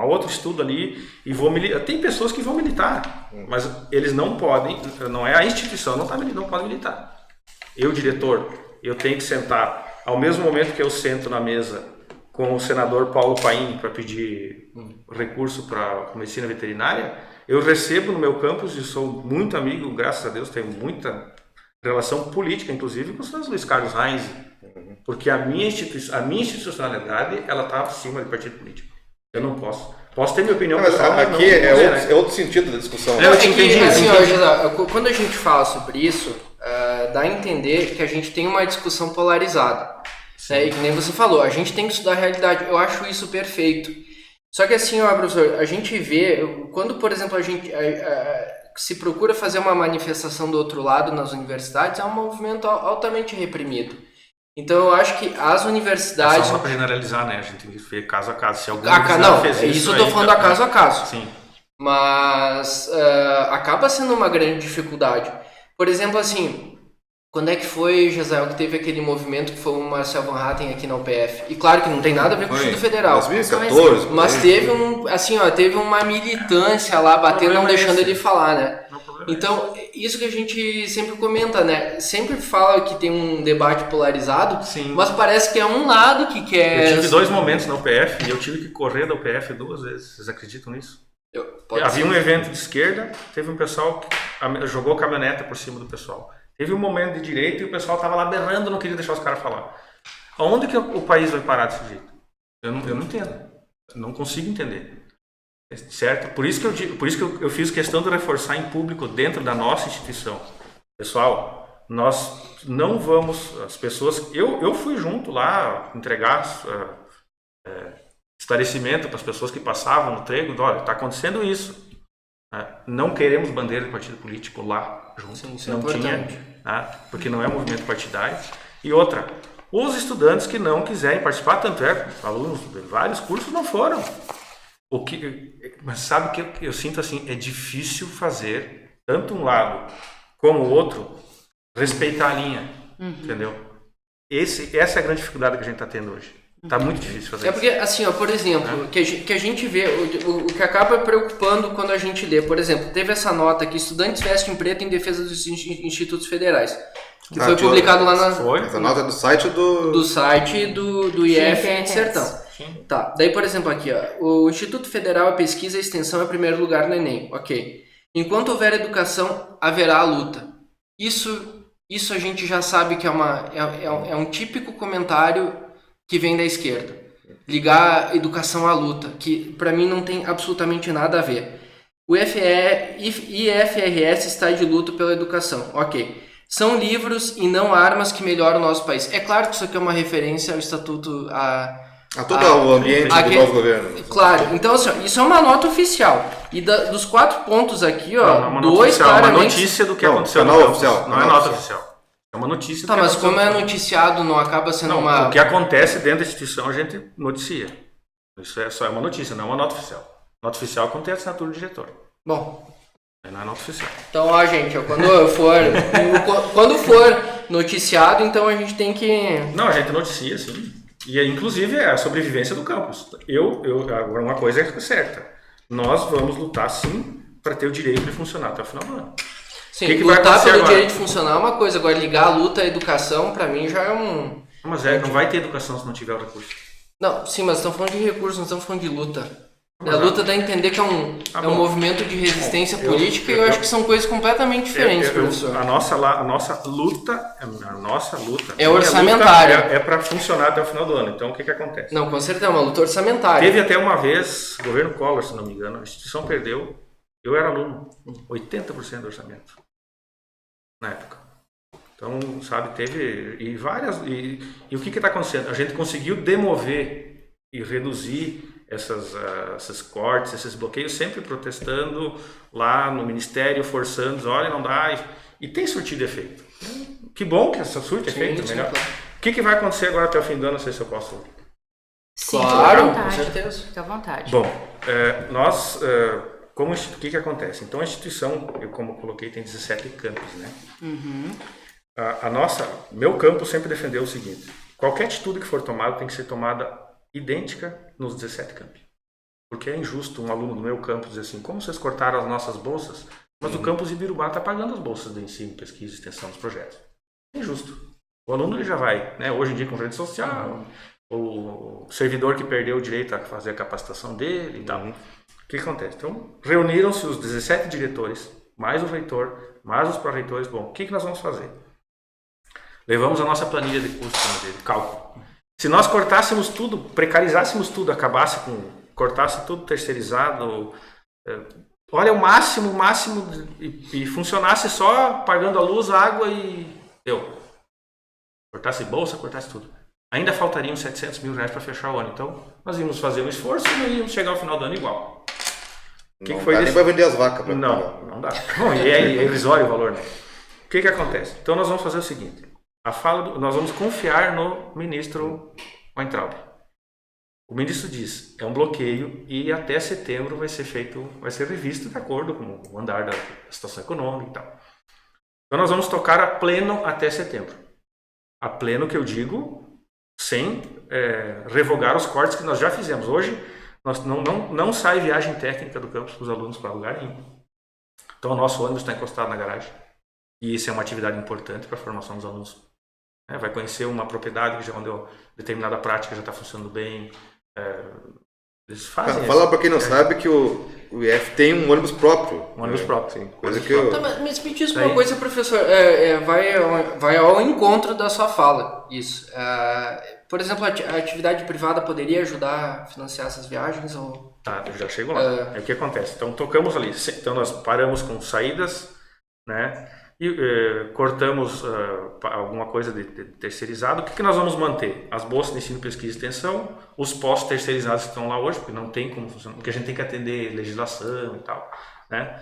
outro estudo ali e vou militar. Tem pessoas que vão militar, mas eles não podem, não é a instituição, não pode militar. Eu, diretor, eu tenho que sentar, ao mesmo momento que eu sento na mesa com o senador Paulo Paim para pedir recurso para a medicina veterinária, eu recebo no meu campus, e sou muito amigo, graças a Deus, tenho muita relação política, inclusive, com o senhor Luiz Carlos Reis, porque a minha institucionalidade, ela está acima de partido político. Eu não posso. Posso ter minha opinião pessoal, mas aqui é outro sentido da discussão. Eu te entendi. Assim, quando a gente fala sobre isso, dá a entender que a gente tem uma discussão polarizada. Né? E que nem você falou, a gente tem que estudar a realidade. Eu acho isso perfeito. Só que assim, professor, a gente vê, quando, por exemplo, a gente se procura fazer uma manifestação do outro lado nas universidades, é um movimento altamente reprimido. Então eu acho que as universidades... Só para generalizar, né? A gente tem que ver caso a caso. Se algum fez isso eu estou falando a caso a caso. Sim. Mas acaba sendo uma grande dificuldade. Por exemplo, assim, Quando é que foi, Jazael, que teve aquele movimento que foi o Marcel Van Hatten aqui na UPF? E claro que não tem nada a ver com o Instituto Federal. 2014. Mas teve teve uma militância lá batendo, não deixando ele falar, né? Então, isso que a gente sempre comenta, né? Sempre fala que tem um debate polarizado, Sim. mas parece que é um lado que quer... Eu tive 2 momentos na UPF e eu tive que correr da UPF 2 vezes. Vocês acreditam nisso? Havia um evento de esquerda, teve um pessoal que jogou caminhoneta por cima do pessoal. Teve um momento de direita e o pessoal estava lá berrando, não queria deixar os caras falar. Aonde que o país vai parar desse jeito? Eu não entendo. Eu não consigo entender. Certo? Por isso que eu fiz questão de reforçar em público dentro da nossa instituição. Pessoal, nós não vamos... As pessoas... Eu fui junto lá entregar esclarecimento para as pessoas que passavam no treino. Olha, está acontecendo isso. Não queremos bandeira de partido político lá junto. Sim, isso é não importante. tinha, porque não é movimento partidário. E outra, os estudantes que não quiserem participar, tanto é, alunos de vários cursos não foram. Mas sabe o que eu sinto assim? É difícil fazer, tanto um lado como o outro, respeitar a linha. Entendeu? Essa é a grande dificuldade que a gente está tendo hoje. Tá muito difícil fazer isso. Porque, assim, ó, por exemplo, que a gente vê, o que acaba preocupando quando a gente lê, por exemplo, teve essa nota que estudantes vestem preto em defesa dos institutos federais, que foi publicado lá Essa nota do site do site do IF Sertão. Sim. Tá, daí, por exemplo, aqui, ó, o Instituto Federal é pesquisa e extensão é primeiro lugar no Enem, ok. Enquanto houver educação, haverá a luta. Isso a gente já sabe que é um típico comentário que vem da esquerda. Ligar a educação à luta, que para mim não tem absolutamente nada a ver. O IFRS está de luto pela educação, ok. São livros e não armas que melhoram o nosso país. É claro que isso aqui é uma referência ao estatuto... A todo o ambiente do novo governo. Claro, então assim, isso é uma nota oficial. E dos 4 pontos aqui, ó, Não, 2 claramente... claramente... uma notícia do que aconteceu no canal campus. oficial. Não é nota oficial. É uma notícia. Tá, mas como é noticiado, não acaba sendo uma... O que acontece dentro da instituição a gente noticia. Isso só é uma notícia, não é uma nota oficial. Nota oficial contém a assinatura do diretor. Bom... Não é nota oficial. Então, ó, gente, ó, quando for noticiado, então a gente tem que... Não, a gente noticia, sim. E inclusive é a sobrevivência do campus. Agora, uma coisa é certa. Nós vamos lutar, sim, para ter o direito de funcionar até o final do ano. Sim, que vai lutar acontecer pelo agora? direito de funcionar é uma coisa, agora ligar a luta à educação, pra mim, já é um... Mas não vai ter educação se não tiver o recurso. Não, sim, mas estamos falando de recursos, não estamos falando de luta. Mas A luta dá a entender que é um movimento de resistência política e eu acho que são coisas completamente diferentes, professor. A nossa luta é orçamentária. É para funcionar até o final do ano. Então, o que acontece? Não, com certeza, é uma luta orçamentária. Teve até uma vez, governo Collor, se não me engano, a instituição perdeu, eu era aluno, 80% do orçamento na época. Então, sabe, teve e o que está acontecendo? A gente conseguiu demover e reduzir esses cortes, esses bloqueios, sempre protestando lá no Ministério, forçando, olha, não dá, e tem surtido efeito. Que bom que essa surte efeito, melhor. Claro. O que vai acontecer agora até o fim do ano, não sei se eu posso... Sim, Claro, fica à com vontade. certeza. Fica à vontade. Bom, o que acontece? Então a instituição, eu como coloquei, tem 17 campos, né? Meu campo sempre defendeu o seguinte, qualquer atitude que for tomada tem que ser tomada idêntica nos 17 campos. Porque é injusto um aluno do meu campus dizer assim, como vocês cortaram as nossas bolsas, mas o campus Ibirubá está pagando as bolsas de ensino, pesquisa e extensão dos projetos. É injusto. O aluno ele já vai, né, hoje em dia com rede social, o servidor que perdeu o direito a fazer a capacitação dele e tal. O que acontece? Então, reuniram-se os 17 diretores, mais o reitor, mais os pró-reitores. Bom, o que nós vamos fazer? Levamos a nossa planilha de custo, de cálculo. Se nós cortássemos tudo, precarizássemos tudo, cortasse tudo terceirizado, olha, o máximo, e funcionasse só pagando a luz, a água e deu. Cortasse bolsa, cortasse tudo. Ainda faltariam 700 mil reais para fechar o ano. Então, nós íamos fazer um esforço e íamos chegar ao final do ano igual. Não dá nem para vender as vacas. Não dá. Bom, e é irrisório o valor, né? O que acontece? Então, nós vamos fazer o seguinte. Nós vamos confiar no ministro Weintraub. O ministro diz, é um bloqueio e até setembro vai ser revisto de acordo com o andar da situação econômica e tal. Então nós vamos tocar a pleno até setembro. A pleno que eu digo, sem revogar os cortes que nós já fizemos. Hoje nós não sai viagem técnica do campus para os alunos para lugar nenhum. Então o nosso ônibus está encostado na garagem. E isso é uma atividade importante para a formação dos alunos. Vai conhecer uma propriedade que já onde determinada prática já está funcionando bem. Eles fazem. Fala para quem não sabe que o IF tem um ônibus próprio. Um ônibus próprio. Sim, coisa que eu... Tá, mas me diz uma coisa, professor, vai ao encontro da sua fala, isso. Por exemplo, a atividade privada poderia ajudar a financiar essas viagens? Ou... Tá, eu já chego lá. É o que acontece. Então, tocamos ali. Então, nós paramos com saídas, né? E cortamos alguma coisa de terceirizado. O que nós vamos manter? As bolsas de ensino, pesquisa e extensão, os postos terceirizados que estão lá hoje, porque não tem como funcionar, porque a gente tem que atender legislação e tal, né?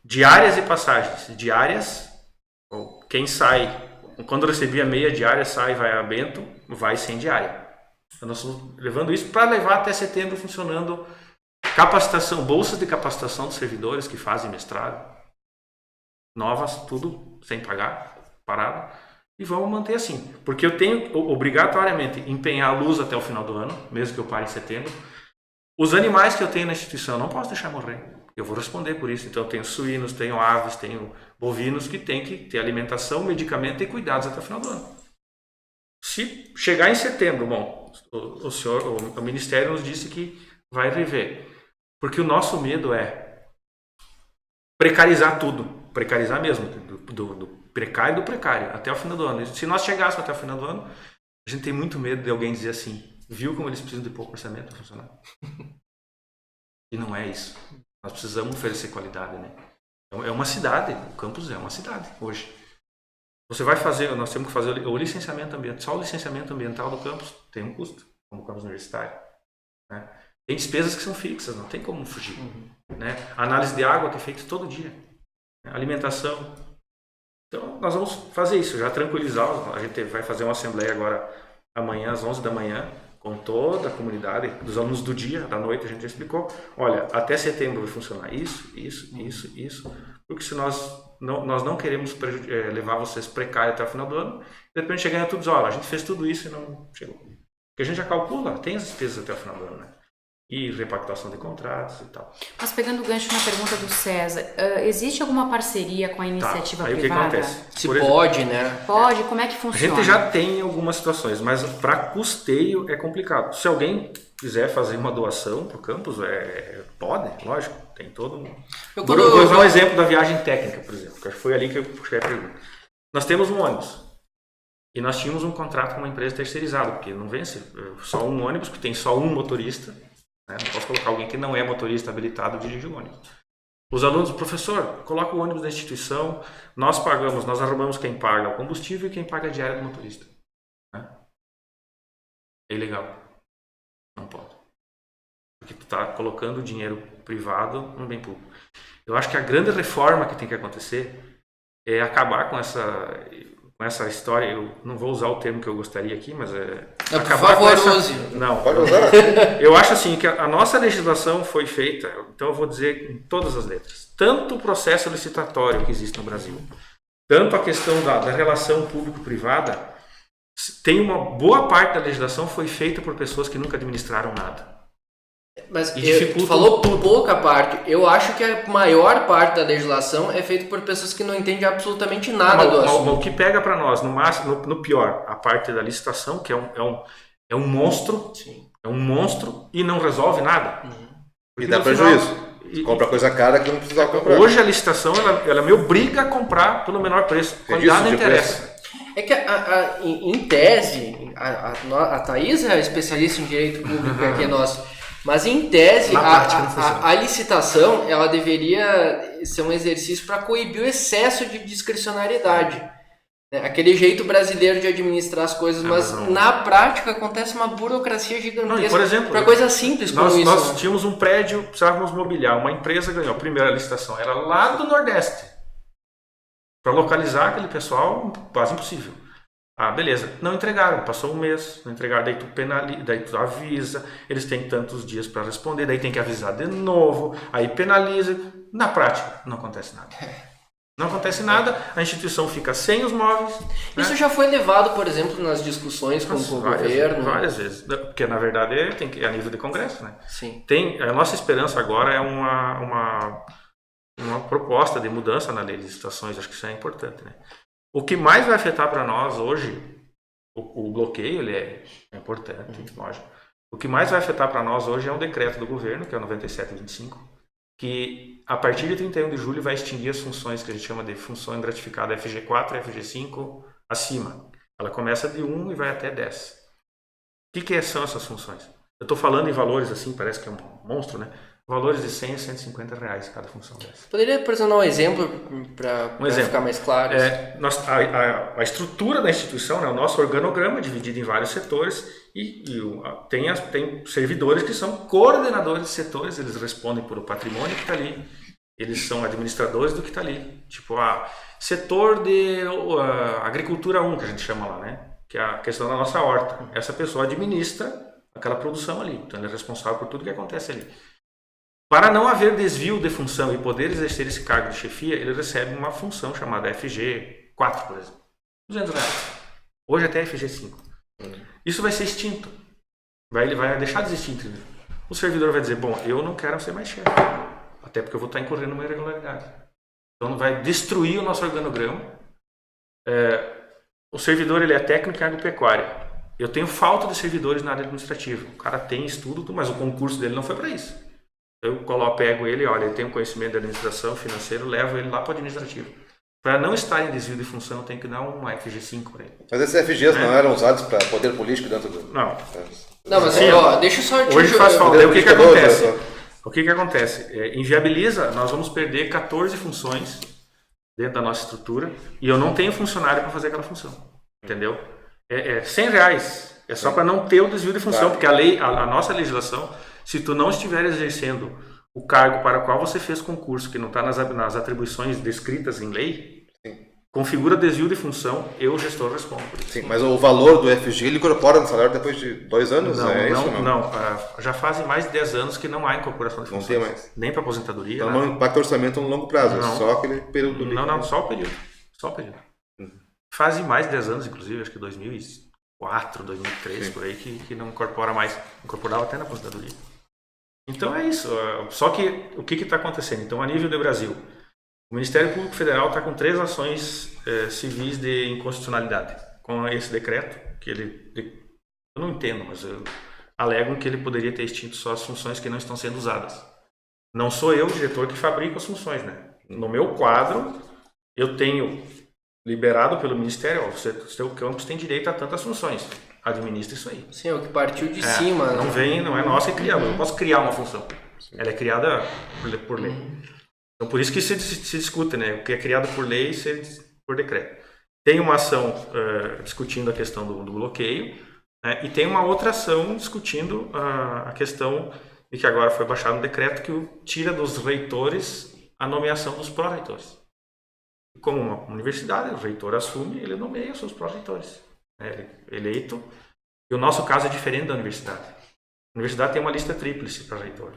Diárias e passagens. Diárias, quem sai, quando recebia meia diária, sai e vai a Bento, vai sem diária. Então, nós estamos levando isso para levar até setembro funcionando capacitação, bolsas de capacitação dos servidores que fazem mestrado. Novas, tudo sem pagar, parado, e vamos manter assim, porque eu tenho obrigatoriamente empenhar a luz até o final do ano, mesmo que eu pare em setembro. Os animais que eu tenho na instituição, eu não posso deixar morrer, eu vou responder por isso. Então eu tenho suínos, tenho aves, tenho bovinos que tem que ter alimentação, medicamento e cuidados até o final do ano. Se chegar em setembro, bom, o Ministério nos disse que vai rever, porque o nosso medo é precarizar tudo. Precarizar mesmo, do precário do precário, até o final do ano. E se nós chegássemos até o final do ano, a gente tem muito medo de alguém dizer assim, viu como eles precisam de pouco orçamento para funcionar? E não é isso. Nós precisamos oferecer qualidade, né? É uma cidade, o campus é uma cidade hoje. Você vai fazer, nós temos que fazer o licenciamento ambiental, só o licenciamento ambiental do campus tem um custo, como campus universitário, né? Tem despesas que são fixas, não tem como fugir, né? A análise de água que é feita todo dia. Alimentação. Então, nós vamos fazer isso, já tranquilizar. A gente vai fazer uma assembleia agora amanhã, às 11 da manhã, com toda a comunidade, dos alunos do dia, da noite, a gente já explicou. Olha, até setembro vai funcionar isso, porque se nós não queremos levar vocês precários até o final do ano, de repente chega em outubro, olha, a gente fez tudo isso e não chegou. Porque a gente já calcula, tem as despesas até o final do ano, né? E repactuação de contratos e tal. Mas pegando o gancho na pergunta do César, existe alguma parceria com a iniciativa aí privada? O que acontece? Se pode, né? Pode, como é que funciona? A gente já tem algumas situações, mas para custeio é complicado. Se alguém quiser fazer uma doação para o campus, pode, lógico, tem todo um... Vou usar um exemplo da viagem técnica, por exemplo, que foi ali que eu puxei a pergunta. Nós temos um ônibus. E nós tínhamos um contrato com uma empresa terceirizada, porque não vence só um ônibus, que tem só um motorista. Não posso colocar alguém que não é motorista habilitado dirigir o ônibus. Os alunos, professor, coloca o ônibus na instituição, nós pagamos, nós arrumamos quem paga o combustível e quem paga a diária do motorista. É ilegal. Não pode. Porque tu está colocando dinheiro privado no bem público. Eu acho que a grande reforma que tem que acontecer é acabar com essa história. Eu não vou usar o termo que eu gostaria aqui, mas acabar com essa... Não, pode usar. Eu acho assim que a nossa legislação foi feita, então eu vou dizer em todas as letras, tanto o processo licitatório que existe no Brasil, tanto a questão da relação público-privada, tem uma boa parte da legislação foi feita por pessoas que nunca administraram nada. Mas tu falou pouca parte. Eu acho que a maior parte da legislação é feita por pessoas que não entendem absolutamente nada do assunto. O que pega para nós, no máximo, no pior, a parte da licitação, que é um monstro, sim. É um monstro e não resolve nada. E dá prejuízo. Compra coisa cara que não precisa comprar. Hoje a licitação ela me obriga a comprar pelo menor preço. Qualidade não interessa. É que em tese, a Thaís é especialista em direito público aqui nosso. Mas em tese, a licitação ela deveria ser um exercício para coibir o excesso de discricionariedade. Aquele jeito brasileiro de administrar as coisas, mas na prática acontece uma burocracia gigantesca. Por exemplo, para coisa simples como isso. Nós tínhamos um prédio, precisávamos mobiliar, uma empresa ganhou a primeira licitação, era lá do Nordeste. Para localizar aquele pessoal, quase impossível. Beleza, não entregaram, passou um mês, não entregaram, daí tu penaliza, daí tu avisa, eles têm tantos dias para responder, daí tem que avisar de novo, aí penaliza. Na prática, não acontece nada. Não acontece nada, a instituição fica sem os móveis. Isso já foi levado, por exemplo, nas discussões com o governo? Várias vezes, porque na verdade é a nível de congresso, né? Sim. A nossa esperança agora é uma proposta de mudança na lei de licitações, acho que isso é importante, né? O que mais vai afetar para nós hoje, o bloqueio, ele é importante, lógico. O que mais vai afetar para nós hoje é um decreto do governo, que é o 9725, que a partir de 31 de julho vai extinguir as funções que a gente chama de função gratificada FG4 e FG5 acima. Ela começa de 1 e vai até 10. O que são essas funções? Eu estou falando em valores assim, parece que é um monstro, né? Valores de 100 a 150 reais cada função dessa. Poderia apresentar um exemplo para ficar mais claro? A estrutura da instituição, né, o nosso organograma dividido em vários setores tem servidores que são coordenadores de setores, eles respondem por o patrimônio que está ali, eles são administradores do que está ali. Tipo, setor de agricultura 1, que a gente chama lá, né? Que é a questão da nossa horta. Essa pessoa administra aquela produção ali, então ele é responsável por tudo que acontece ali. Para não haver desvio de função e poder exercer esse cargo de chefia, ele recebe uma função chamada FG4, por exemplo. R$200. Hoje até FG5. Isso vai ser extinto. Ele vai deixar de existir. Entendeu? O servidor vai dizer, bom, eu não quero ser mais chefe. Até porque eu vou estar incorrendo numa irregularidade. Então vai destruir o nosso organograma. O servidor ele é técnico em agropecuária. Eu tenho falta de servidores na área administrativa. O cara tem estudo, mas o concurso dele não foi para isso. Eu pego ele, olha, ele tem um conhecimento de administração financeiro, levo ele lá para o administrativo. Para não estar em desvio de função, eu tenho que dar uma FG5 para ele. Mas esses FGs não eram usados para poder político dentro do... Não. Não, mas deixa eu só... Hoje faz falta. O que acontece? Inviabiliza, nós vamos perder 14 funções dentro da nossa estrutura e eu não tenho funcionário para fazer aquela função. Entendeu? R$100. É só para não ter o desvio de função, porque a nossa legislação... Se tu não estiver exercendo o cargo para o qual você fez concurso, que não está nas atribuições descritas em lei, configura desvio de função, eu, gestor, respondo por isso. Sim, mas o valor do FG ele incorpora no salário depois de 2 anos? Não, já fazem mais de 10 anos que não há incorporação de funções. Não tem mais. Nem para aposentadoria. Então não impacta o orçamento no longo prazo, é só aquele período. Não, só o período. Só o período. Fazem mais de 10 anos, inclusive, acho que 2004, 2003, por aí, que não incorpora mais. Incorporava até na aposentadoria. Então é isso, só que o que está acontecendo? Então, a nível do Brasil, o Ministério Público Federal está com 3 ações civis de inconstitucionalidade com esse decreto, que eu não entendo, mas alegam que ele poderia ter extinto só as funções que não estão sendo usadas. Não sou eu o diretor que fabrica as funções, né? No meu quadro, eu tenho liberado pelo Ministério, o seu campus tem direito a tantas funções. Administra isso aí. Sim, é o que partiu de cima. Não é nossa que criamos. Eu não posso criar uma função. Ela é criada por lei. Então, por isso que se discute, né? O que é criado por lei e por decreto. Tem uma ação discutindo a questão do bloqueio, né? E tem uma outra ação discutindo a questão de que agora foi baixado um decreto que tira dos reitores a nomeação dos pró-reitores. Como uma universidade, o reitor assume, ele nomeia os seus pró-reitores. Eleito, e o nosso caso é diferente da universidade. A universidade tem uma lista tríplice para reitor.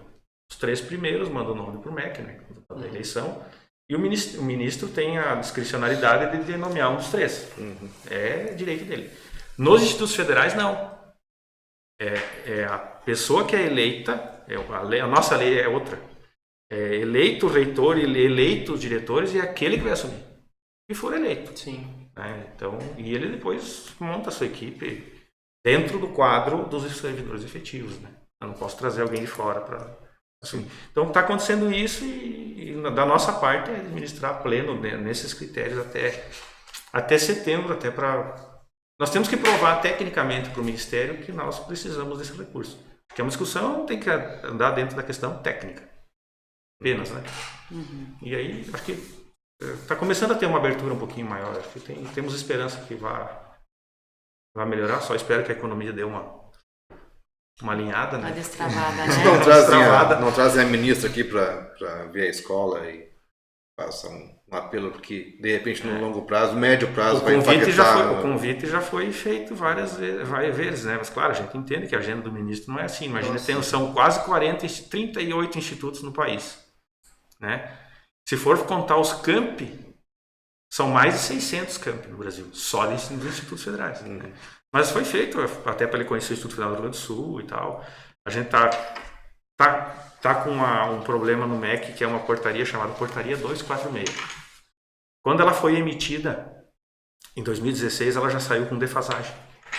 Os 3 primeiros mandam o nome para o MEC, né, da eleição, e o ministro tem a discricionalidade de nomear um dos 3. É direito dele. Nos institutos federais, não. É a pessoa que é eleita, a nossa lei é outra. É eleito o reitor, eleito os diretores, e é aquele que vai assumir. E for eleito. Sim. Então, e ele depois monta a sua equipe dentro do quadro dos servidores efetivos, né? Eu não posso trazer alguém de fora para assumir. Então está acontecendo isso e da nossa parte é administrar pleno, né, nesses critérios até setembro, até para... Nós temos que provar tecnicamente para o Ministério que nós precisamos desse recurso. Porque uma discussão tem que andar dentro da questão técnica. Apenas, né? E aí, acho que está começando a ter uma abertura um pouquinho maior. Acho que temos esperança que vai melhorar. Só espero que a economia dê uma alinhada, né? Uma destravada, né? Não trazem a ministra aqui para ver a escola e façam um apelo, porque de repente no longo prazo, médio prazo, vai impactar. O convite já foi feito várias vezes, né? Mas claro, a gente entende que a agenda do ministro não é assim. Imagina, são quase 38 institutos no país, né? Se for contar os campi, São mais de 600 campi no Brasil, só nos institutos federais. Né? Mas foi feito até para ele conhecer o Instituto Federal do Rio Grande do Sul e tal. A gente tá com um problema no MEC, que é uma portaria chamada Portaria 246. Quando ela foi emitida, em 2016, ela já saiu com defasagem.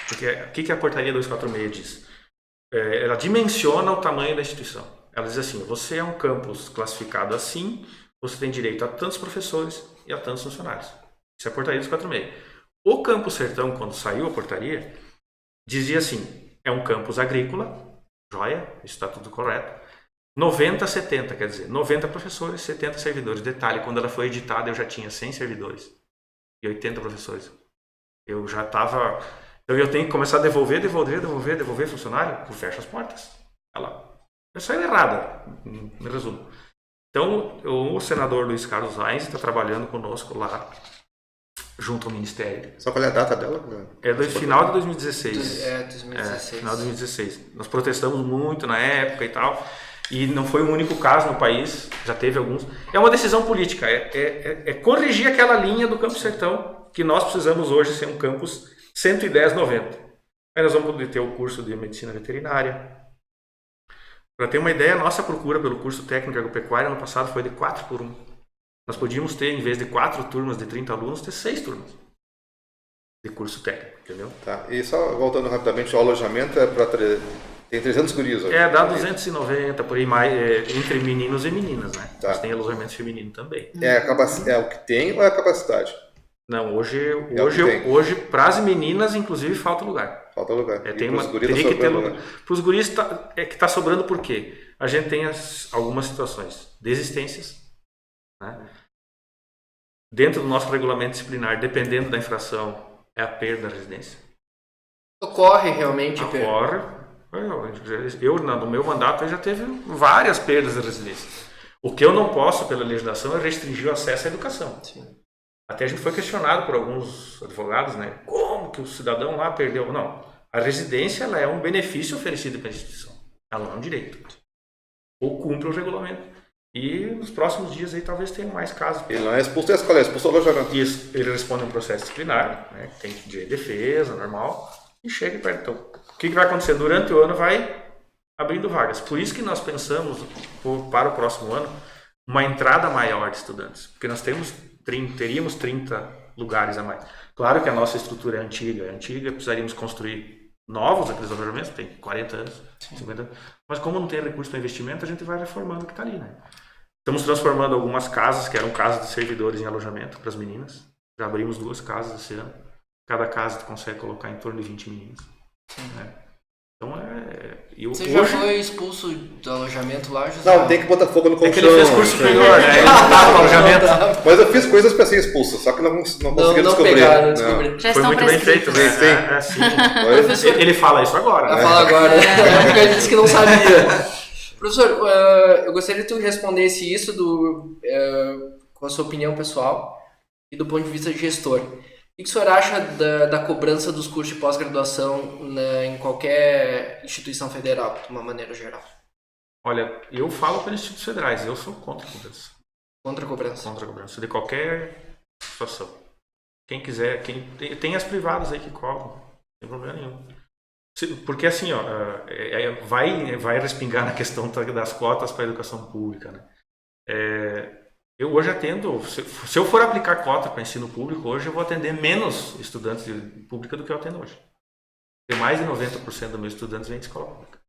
Porque o que a Portaria 246 diz? Ela dimensiona o tamanho da instituição. Ela diz assim, você é um campus classificado assim, você tem direito a tantos professores e a tantos funcionários. Isso é a Portaria 246. O Campus Sertão, quando saiu a portaria, dizia assim, é um campus agrícola, joia, isso está tudo correto, 90-70, quer dizer, 90 professores, 70 servidores. Detalhe, quando ela foi editada eu já tinha 100 servidores e 80 professores. Eu já estava... Então eu tenho que começar a devolver funcionário, eu fecho as portas. Olha lá. Eu saí errada, me resumo. Então, o senador Luiz Carlos Reins está trabalhando conosco lá, junto ao Ministério. Só qual é a data dela? É do final de 2016. 2016. Final de 2016. Nós protestamos muito na época e tal, e não foi o único caso no país, já teve alguns. É uma decisão política, é corrigir aquela linha do Campus Sertão, que nós precisamos hoje ser um campus 110-90. Aí nós vamos poder ter o curso de Medicina Veterinária. Para ter uma ideia, a nossa procura pelo curso técnico agropecuário ano passado foi de 4-1. Nós podíamos ter, em vez de 4 turmas de 30 alunos, ter 6 turmas de curso técnico, entendeu? Tá, e só voltando rapidamente, o alojamento é para... Tem 300 gurias hoje. Dá 290, por aí, mais, entre meninos e meninas, né? Tá. Mas tem alojamento feminino também. É o que tem ou é a capacidade? Não, hoje para as meninas, inclusive, falta lugar. Falta lugar. Teria que ter lugar. Para os guris, que está sobrando por quê? A gente tem algumas situações. Desistências. Né? Dentro do nosso regulamento disciplinar, dependendo da infração, é a perda da residência. Ocorre realmente. Ocorre. No meu mandato, eu já teve várias perdas de residência. O que eu não posso, pela legislação, é restringir o acesso à educação. Sim. Até a gente foi questionado por alguns advogados, né? Como que o cidadão lá perdeu? Não. A residência ela é um benefício oferecido pela instituição. Ela não é um direito. Ou cumpre o regulamento. E nos próximos dias aí talvez tenha mais casos. Ele não é expulso da escola, é expulso do alojamento. Isso. Ele responde a um processo disciplinar, né? Tem direito de defesa, normal, e chega e perde. Então, o que vai acontecer? Durante o ano vai abrindo vagas. Por isso que nós pensamos, para o próximo ano, uma entrada maior de estudantes. Porque nós teríamos 30 lugares a mais. Claro que a nossa estrutura é antiga, precisaríamos construir novos aqueles alojamentos, tem 40 anos, 50 anos. Mas como não tem recurso para investimento, a gente vai reformando o que está ali, né? Estamos transformando algumas casas, que eram casas de servidores em alojamento para as meninas. Já abrimos 2 casas esse ano. Cada casa tu consegue colocar em torno de 20 meninas. Né? Então Você já foi expulso do alojamento lá, José? Não, tem que botar fogo no colchão. É que ele fez curso superior, né? Ele não dava alojamento. Mas eu fiz coisas para ser expulso, só que não consegui descobrir. Pegaram, descobri. Já Foi estão muito bem feito, né? Sim. Ele fala isso agora. Vai falar agora. Porque ele disse que não sabia. Professor, eu gostaria que tu respondesse isso com a sua opinião pessoal e do ponto de vista de gestor. O que o senhor acha da cobrança dos cursos de pós-graduação em qualquer instituição federal, de uma maneira geral? Olha, eu falo pelos institutos federais, eu sou contra a cobrança. Contra a cobrança? Contra a cobrança, de qualquer situação. Quem quiser, tem as privadas aí que cobram, não tem problema nenhum. Porque assim, ó, vai respingar na questão das cotas para a educação pública, né? Eu hoje atendo, se eu for aplicar cota para ensino público, hoje eu vou atender menos estudantes de pública do que eu atendo hoje. Porque mais de 90% dos meus estudantes vêm de escola pública.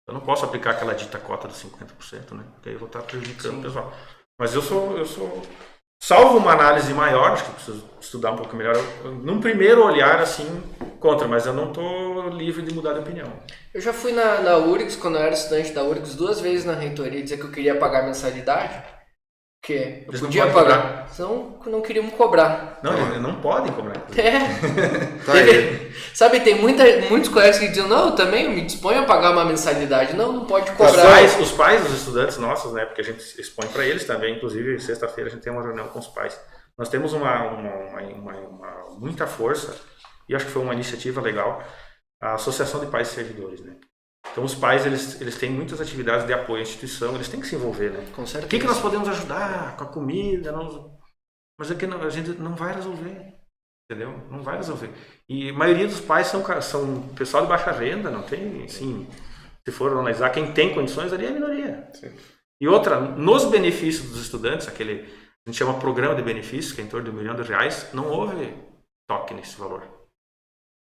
Eu não posso aplicar aquela dita cota dos 50%, né? Porque aí eu vou estar prejudicando o pessoal. Mas eu sou salvo uma análise maior, acho que eu preciso estudar um pouco melhor. Num primeiro olhar, assim, contra, mas eu não estou livre de mudar de opinião. Eu já fui na URGS, quando eu era estudante da URGS, 2 vezes na reitoria dizer que eu queria pagar mensalidade. Porque eu podia pagar, senão não queriam me cobrar. Não, eles não podem cobrar. Sabe, tem muitos colegas que diziam, não, eu também me disponho a pagar uma mensalidade. Não pode cobrar. Os pais dos estudantes nossos, né, porque a gente expõe para eles também, inclusive sexta-feira a gente tem uma reunião com os pais. Nós temos muita força, e acho que foi uma iniciativa legal, a Associação de Pais e Servidores, né? Então os pais, eles têm muitas atividades de apoio à instituição, eles têm que se envolver, né? Com certeza. O que nós podemos ajudar com a comida? Mas é que a gente não vai resolver, entendeu? Não vai resolver. E a maioria dos pais são pessoal de baixa renda, não tem, assim, se for analisar, quem tem condições ali é a minoria. Sim. E outra, nos benefícios dos estudantes, aquele, a gente chama programa de benefícios, que é em torno de R$1 milhão, não houve toque nesse valor.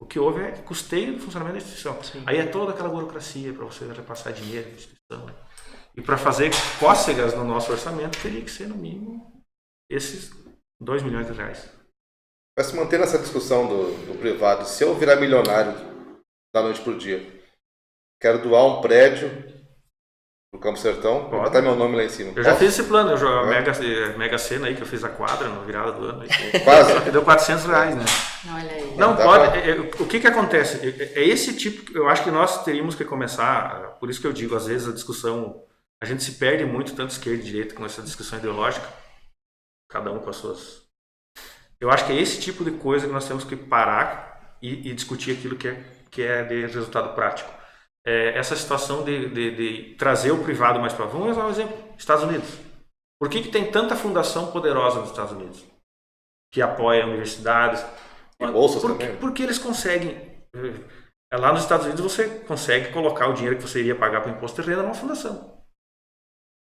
O que houve é custeio do funcionamento da instituição. Sim. Aí é toda aquela burocracia para você repassar dinheiro na instituição. E para fazer cócegas no nosso orçamento, teria que ser, no mínimo, esses R$2 milhões. Mas se manter nessa discussão do privado, se eu virar milionário da noite pro dia, quero doar um prédio pro Campo Sertão, vou botar meu nome lá em cima. Eu já fiz esse plano, a Mega Sena aí, que eu fiz a quadra na virada do ano. Quase. Só que deu R$400, né? Olha aí. Não, pode. O que acontece? É esse tipo. Eu acho que nós teríamos que começar. Por isso que eu digo, às vezes a discussão. A gente se perde muito, tanto esquerda e direita, com essa discussão ideológica. Cada um com as suas. Eu acho que é esse tipo de coisa que nós temos que parar e discutir aquilo que é de resultado prático. Essa situação de trazer o privado mais para. Vamos usar um exemplo: Estados Unidos. Por que tem tanta fundação poderosa nos Estados Unidos? Que apoia universidades. E bolsas também. Porque eles conseguem. Lá nos Estados Unidos você consegue colocar o dinheiro que você iria pagar para o imposto de renda numa fundação.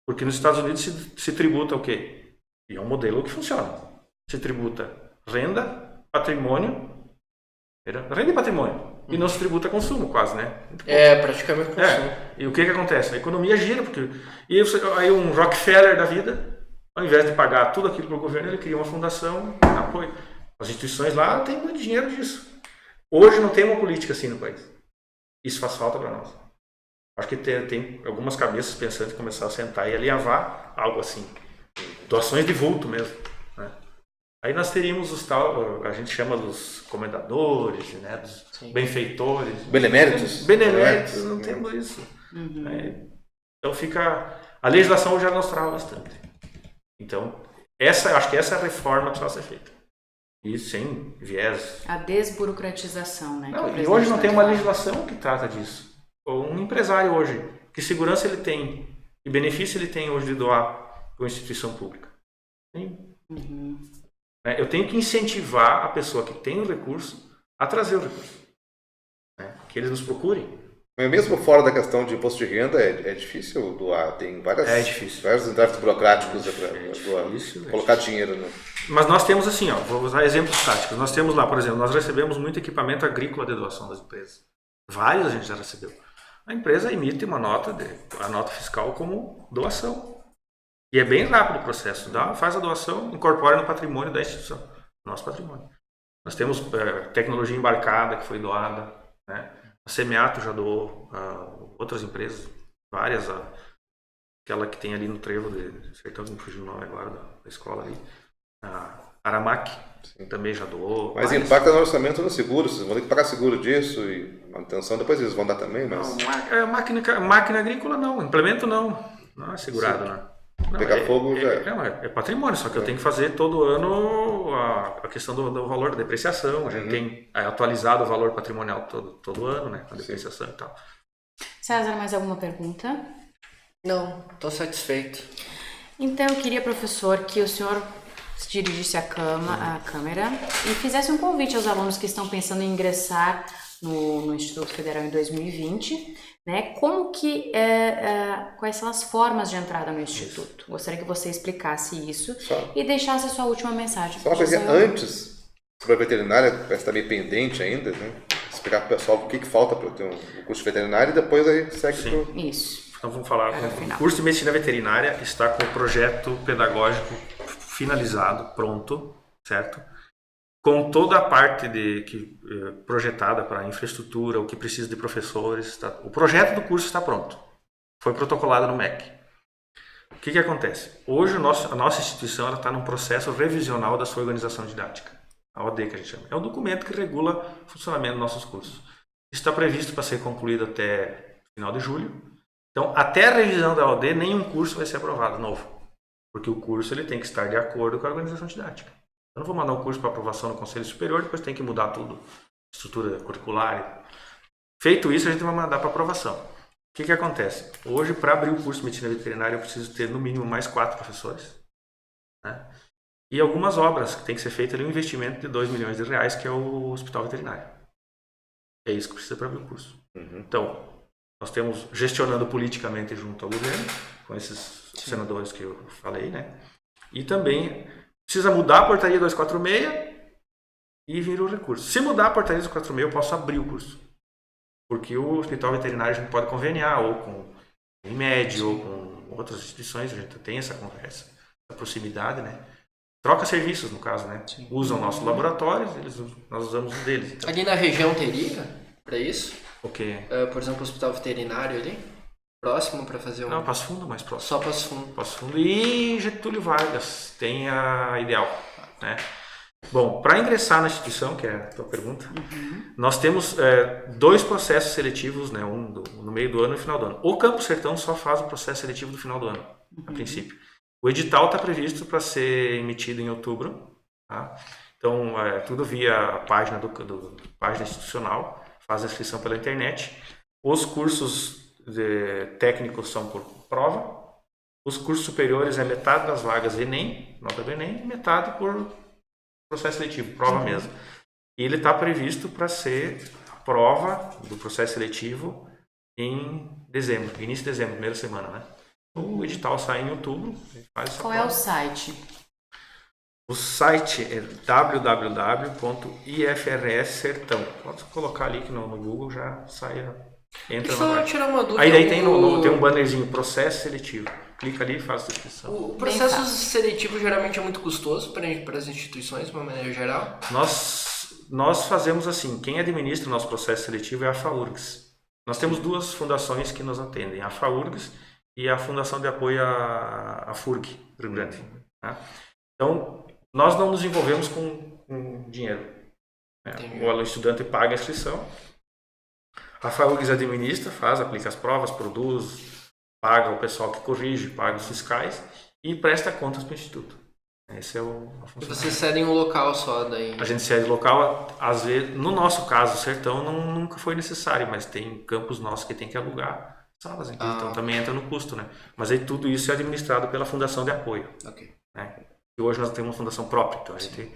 Porque nos Estados Unidos se tributa o quê? E é um modelo que funciona. Se tributa renda, patrimônio. Renda e patrimônio. E não se tributa consumo, quase, né? Praticamente consumo. E o que acontece? A economia gira, porque. E aí um Rockefeller da vida, ao invés de pagar tudo aquilo para o governo, ele cria uma fundação de apoio. As instituições lá têm muito dinheiro disso. Hoje não tem uma política assim no país. Isso faz falta para nós. Acho que tem algumas cabeças pensando em começar a sentar e alinhavar algo assim. Doações de vulto mesmo. Né? Aí nós teríamos os tal, a gente chama dos comendadores, né? Dos benfeitores. Beneméritos? Beneméritos, não temos isso. Então fica. A legislação já nos trava bastante. Então, acho que essa é a reforma que precisa ser feita. E sem viés. A desburocratização, né? Não, e hoje não tem uma legislação que trata disso. Um empresário hoje, que segurança ele tem, que benefício ele tem hoje de doar para uma instituição pública? Tem. Eu tenho que incentivar a pessoa que tem o recurso a trazer o recurso. Que eles nos procurem. Mas mesmo fora da questão de imposto de renda, é difícil doar. Tem vários entraves burocráticos para colocar dinheiro. Né? Mas nós temos assim, vou usar exemplos práticos. Nós temos lá, por exemplo, nós recebemos muito equipamento agrícola de doação das empresas. Vários a gente já recebeu. A empresa emite a nota fiscal como doação. E é bem rápido o processo. Faz a doação, incorpora no patrimônio da instituição, nosso patrimônio. Nós temos tecnologia embarcada que foi doada, né? A Semeato já doou, outras empresas, várias, aquela que tem ali no trevo de Sertão, que me fugiu o nome agora da escola ali, a Aramac também já doou. Mas impacta no orçamento no seguro, vocês vão ter que pagar seguro disso e manutenção, depois eles vão dar também, mas... Não, máquina agrícola não, implemento não é segurado, né? Não, pegar fogo já é patrimônio, só que eu tenho que fazer todo ano a questão do valor da depreciação. A gente tem atualizado o valor patrimonial todo ano, né? A depreciação e tal. César, mais alguma pergunta? Não, estou satisfeito. Então, eu queria, professor, que o senhor se dirigisse à câmera e fizesse um convite aos alunos que estão pensando em ingressar no Instituto Federal em 2020, né? Quais são as formas de entrada no Instituto? Gostaria que você explicasse isso e deixasse a sua última mensagem. Só uma coisa antes, sobre a veterinária, parece que está meio pendente ainda, né? Explicar para o pessoal o que falta para ter um curso de veterinária e depois aí segue pro... Isso. Então vamos falar. O curso de medicina veterinária está com o projeto pedagógico finalizado, pronto, certo? Com toda a parte projetada para a infraestrutura, o que precisa de professores. O projeto do curso está pronto. Foi protocolado no MEC. O que acontece? Hoje a nossa instituição está num processo revisional da sua organização didática. A OD que a gente chama. É um documento que regula o funcionamento dos nossos cursos. Está previsto para ser concluído até final de julho. Então, até a revisão da OD, nenhum curso vai ser aprovado novo. Porque o curso ele tem que estar de acordo com a organização didática. Eu não vou mandar um curso para aprovação no Conselho Superior, depois tem que mudar tudo, estrutura curricular. Feito isso, a gente vai mandar para aprovação. O que acontece? Hoje, para abrir o curso de medicina veterinária, eu preciso ter no mínimo mais 4 professores. Né? e algumas obras que tem que ser feito ali, um investimento de R$2 milhões, que é o hospital veterinário. É isso que precisa para abrir o curso. Então, nós temos gestionando politicamente junto ao governo, com esses senadores que eu falei, né? E também precisa mudar a portaria 246 e vir o recurso. Se mudar a portaria 246, eu posso abrir o curso. Porque o hospital veterinário a gente pode conveniar, ou com o IMED, ou com outras instituições, a gente tem essa conversa, essa proximidade, né? Troca serviços, no caso, né? Usam nossos laboratórios, nós usamos um deles. Então. Ali na região teria para isso? O quê? Por exemplo, o hospital veterinário ali? Próximo para fazer um... Não, Passo Fundo mais próximo. Só Passo Fundo. Passo Fundo e Getúlio Vargas tem a Ideal, né? Bom, para ingressar na instituição, que é a tua pergunta, nós temos 2 processos seletivos, né? Um no meio do ano e no final do ano. O Campo Sertão só faz o processo seletivo do final do ano, a princípio. O edital está previsto para ser emitido em outubro, tá? Então, tudo via a página página institucional, faz a inscrição pela internet. Os cursos técnicos são por prova. Os cursos superiores é metade das vagas Enem, nota do Enem, e metade por processo seletivo, prova mesmo. E ele está previsto para ser a prova do processo seletivo em dezembro, início de dezembro, primeira semana, né? O edital sai em outubro. Faz essa Qual prova. é o site? O site é www.ifrs-sertão. Pode colocar ali que no Google já sai, entra Deixa eu tirar uma dúvida. Aí daí tem um bannerzinho, processo seletivo. Clica ali e faz a inscrição. O processo seletivo geralmente é muito custoso para as instituições, de uma maneira geral? Nós fazemos assim, quem administra o nosso processo seletivo é a FAURGS. Nós temos 2 fundações que nos atendem, a FAURGS e a Fundação de Apoio à FURG, Rio Grande. Tá? Então, nós não nos envolvemos com dinheiro. Né? O estudante paga a inscrição, a FAURGS administra, aplica as provas, produz, paga o pessoal que corrige, paga os fiscais e presta contas para o Instituto. Esse é a função. Vocês cedem um local só daí? A gente cede local, às vezes, no nosso caso, o Sertão nunca foi necessário, mas tem campos nossos que tem que alugar salas, então também entra no custo, né? Mas aí tudo isso é administrado pela Fundação de Apoio. Ok. Né? E hoje nós temos uma fundação própria, então a gente tem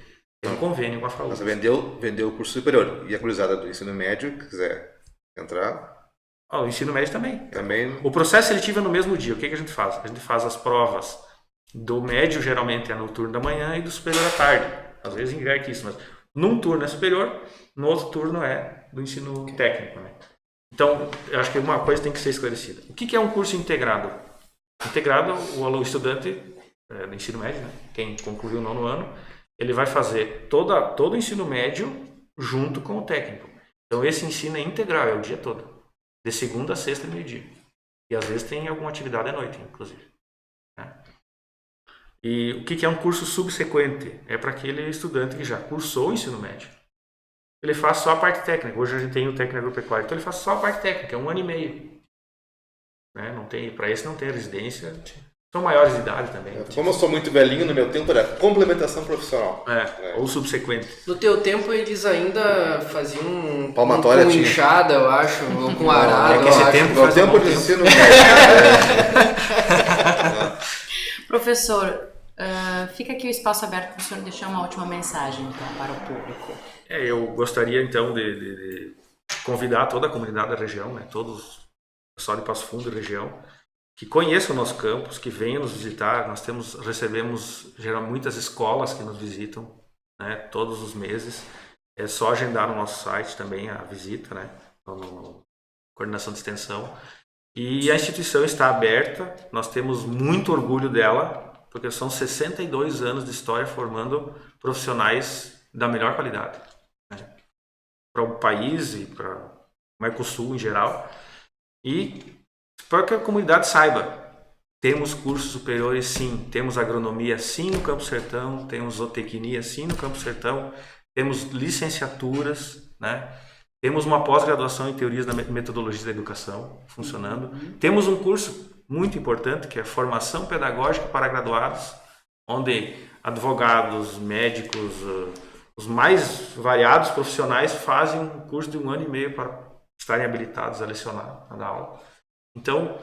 um convênio com a FAURGS. Você vendeu o curso superior. E a cruzada do ensino médio, que quiser entrar... O ensino médio também. Também. O processo seletivo é no mesmo dia. O que a gente faz? A gente faz as provas do médio, geralmente é no turno da manhã, e do superior à tarde. Às vezes inverte isso, mas num turno é superior, no outro turno é do ensino técnico, né? Então, eu acho que uma coisa tem que ser esclarecida. O que é um curso integrado? Integrado, o estudante do ensino médio, né? Quem concluiu o 9º ano, ele vai fazer todo o ensino médio junto com o técnico. Então, esse ensino é integral, é o dia todo. De segunda a sexta, meio-dia. E às vezes tem alguma atividade à noite, inclusive. Né? E o que é um curso subsequente? É para aquele estudante que já cursou o ensino médio. Ele faz só a parte técnica. Hoje a gente tem o técnico agropecuário, então ele faz só a parte técnica, é 1 ano e meio. Né? Para esse não tem residência. São maiores de idade também. Como eu sou muito velhinho, no meu tempo era complementação profissional. Ou subsequente. No teu tempo eles ainda faziam palmatória com enxada, eu acho, ou com arado. É que esse tempo No tempo de ensino médio. Professor, fica aqui o espaço aberto para o senhor deixar uma última mensagem então, para o público. Eu gostaria então de convidar toda a comunidade da região, né, todos o pessoal de Passo Fundo e região, que conheçam o nosso campus, que venham nos visitar. Nós recebemos geralmente muitas escolas que nos visitam, né, todos os meses. É só agendar no nosso site também a visita, né, no coordenação de extensão. E a instituição está aberta, nós temos muito orgulho dela, porque são 62 anos de história formando profissionais da melhor qualidade, né, para o país e para o Mercosul em geral. E para que a comunidade saiba, temos cursos superiores sim, temos agronomia sim no Campo Sertão, temos zootecnia sim no Campo Sertão, temos licenciaturas, né? Temos uma pós-graduação em teorias da metodologia da educação funcionando. Temos um curso muito importante que é formação pedagógica para graduados, onde advogados, médicos, os mais variados profissionais fazem um curso de 1 ano e meio para estarem habilitados a lecionar, a dar aula. Então,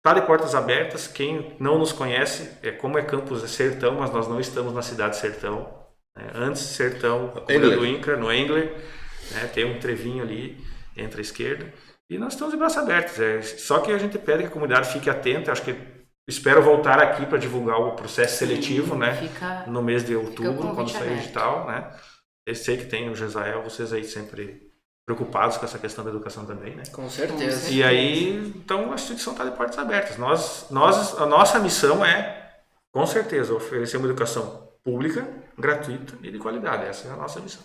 está de portas abertas. Quem não nos conhece, como é campus de Sertão, mas nós não estamos na cidade de Sertão. Antes de Sertão, do INCRA, no Engler, tem um trevinho ali entre a esquerda. E nós estamos de braços abertos. Só que a gente pede que a comunidade fique atenta. Acho que espero voltar aqui para divulgar o processo seletivo, no mês de outubro, quando sair o edital, Eu sei que tem o Jezael, vocês aí sempre preocupados com essa questão da educação também, Com certeza. E aí, então a instituição está de portas abertas. A nossa missão é, com certeza, oferecer uma educação pública, gratuita e de qualidade. Essa é a nossa missão.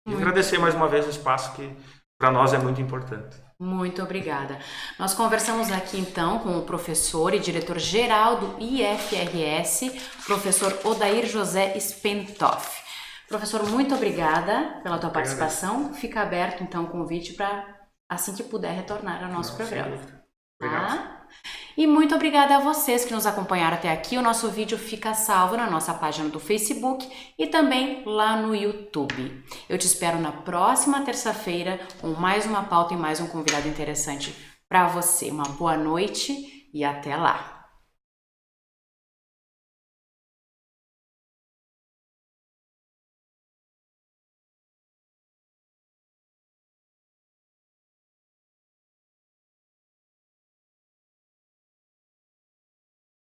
E agradecer mais uma vez o espaço que para nós é muito importante. Muito obrigada. Nós conversamos aqui então com o professor e diretor-geral do IFRS, professor Odair José Spentoff. Professor, muito obrigada pela tua participação. Fica aberto então o convite para assim que puder retornar ao nosso programa. Obrigado. E muito obrigada a vocês que nos acompanharam até aqui. O nosso vídeo fica salvo na nossa página do Facebook e também lá no YouTube. Eu te espero na próxima terça-feira com mais uma pauta e mais um convidado interessante para você. Uma boa noite e até lá!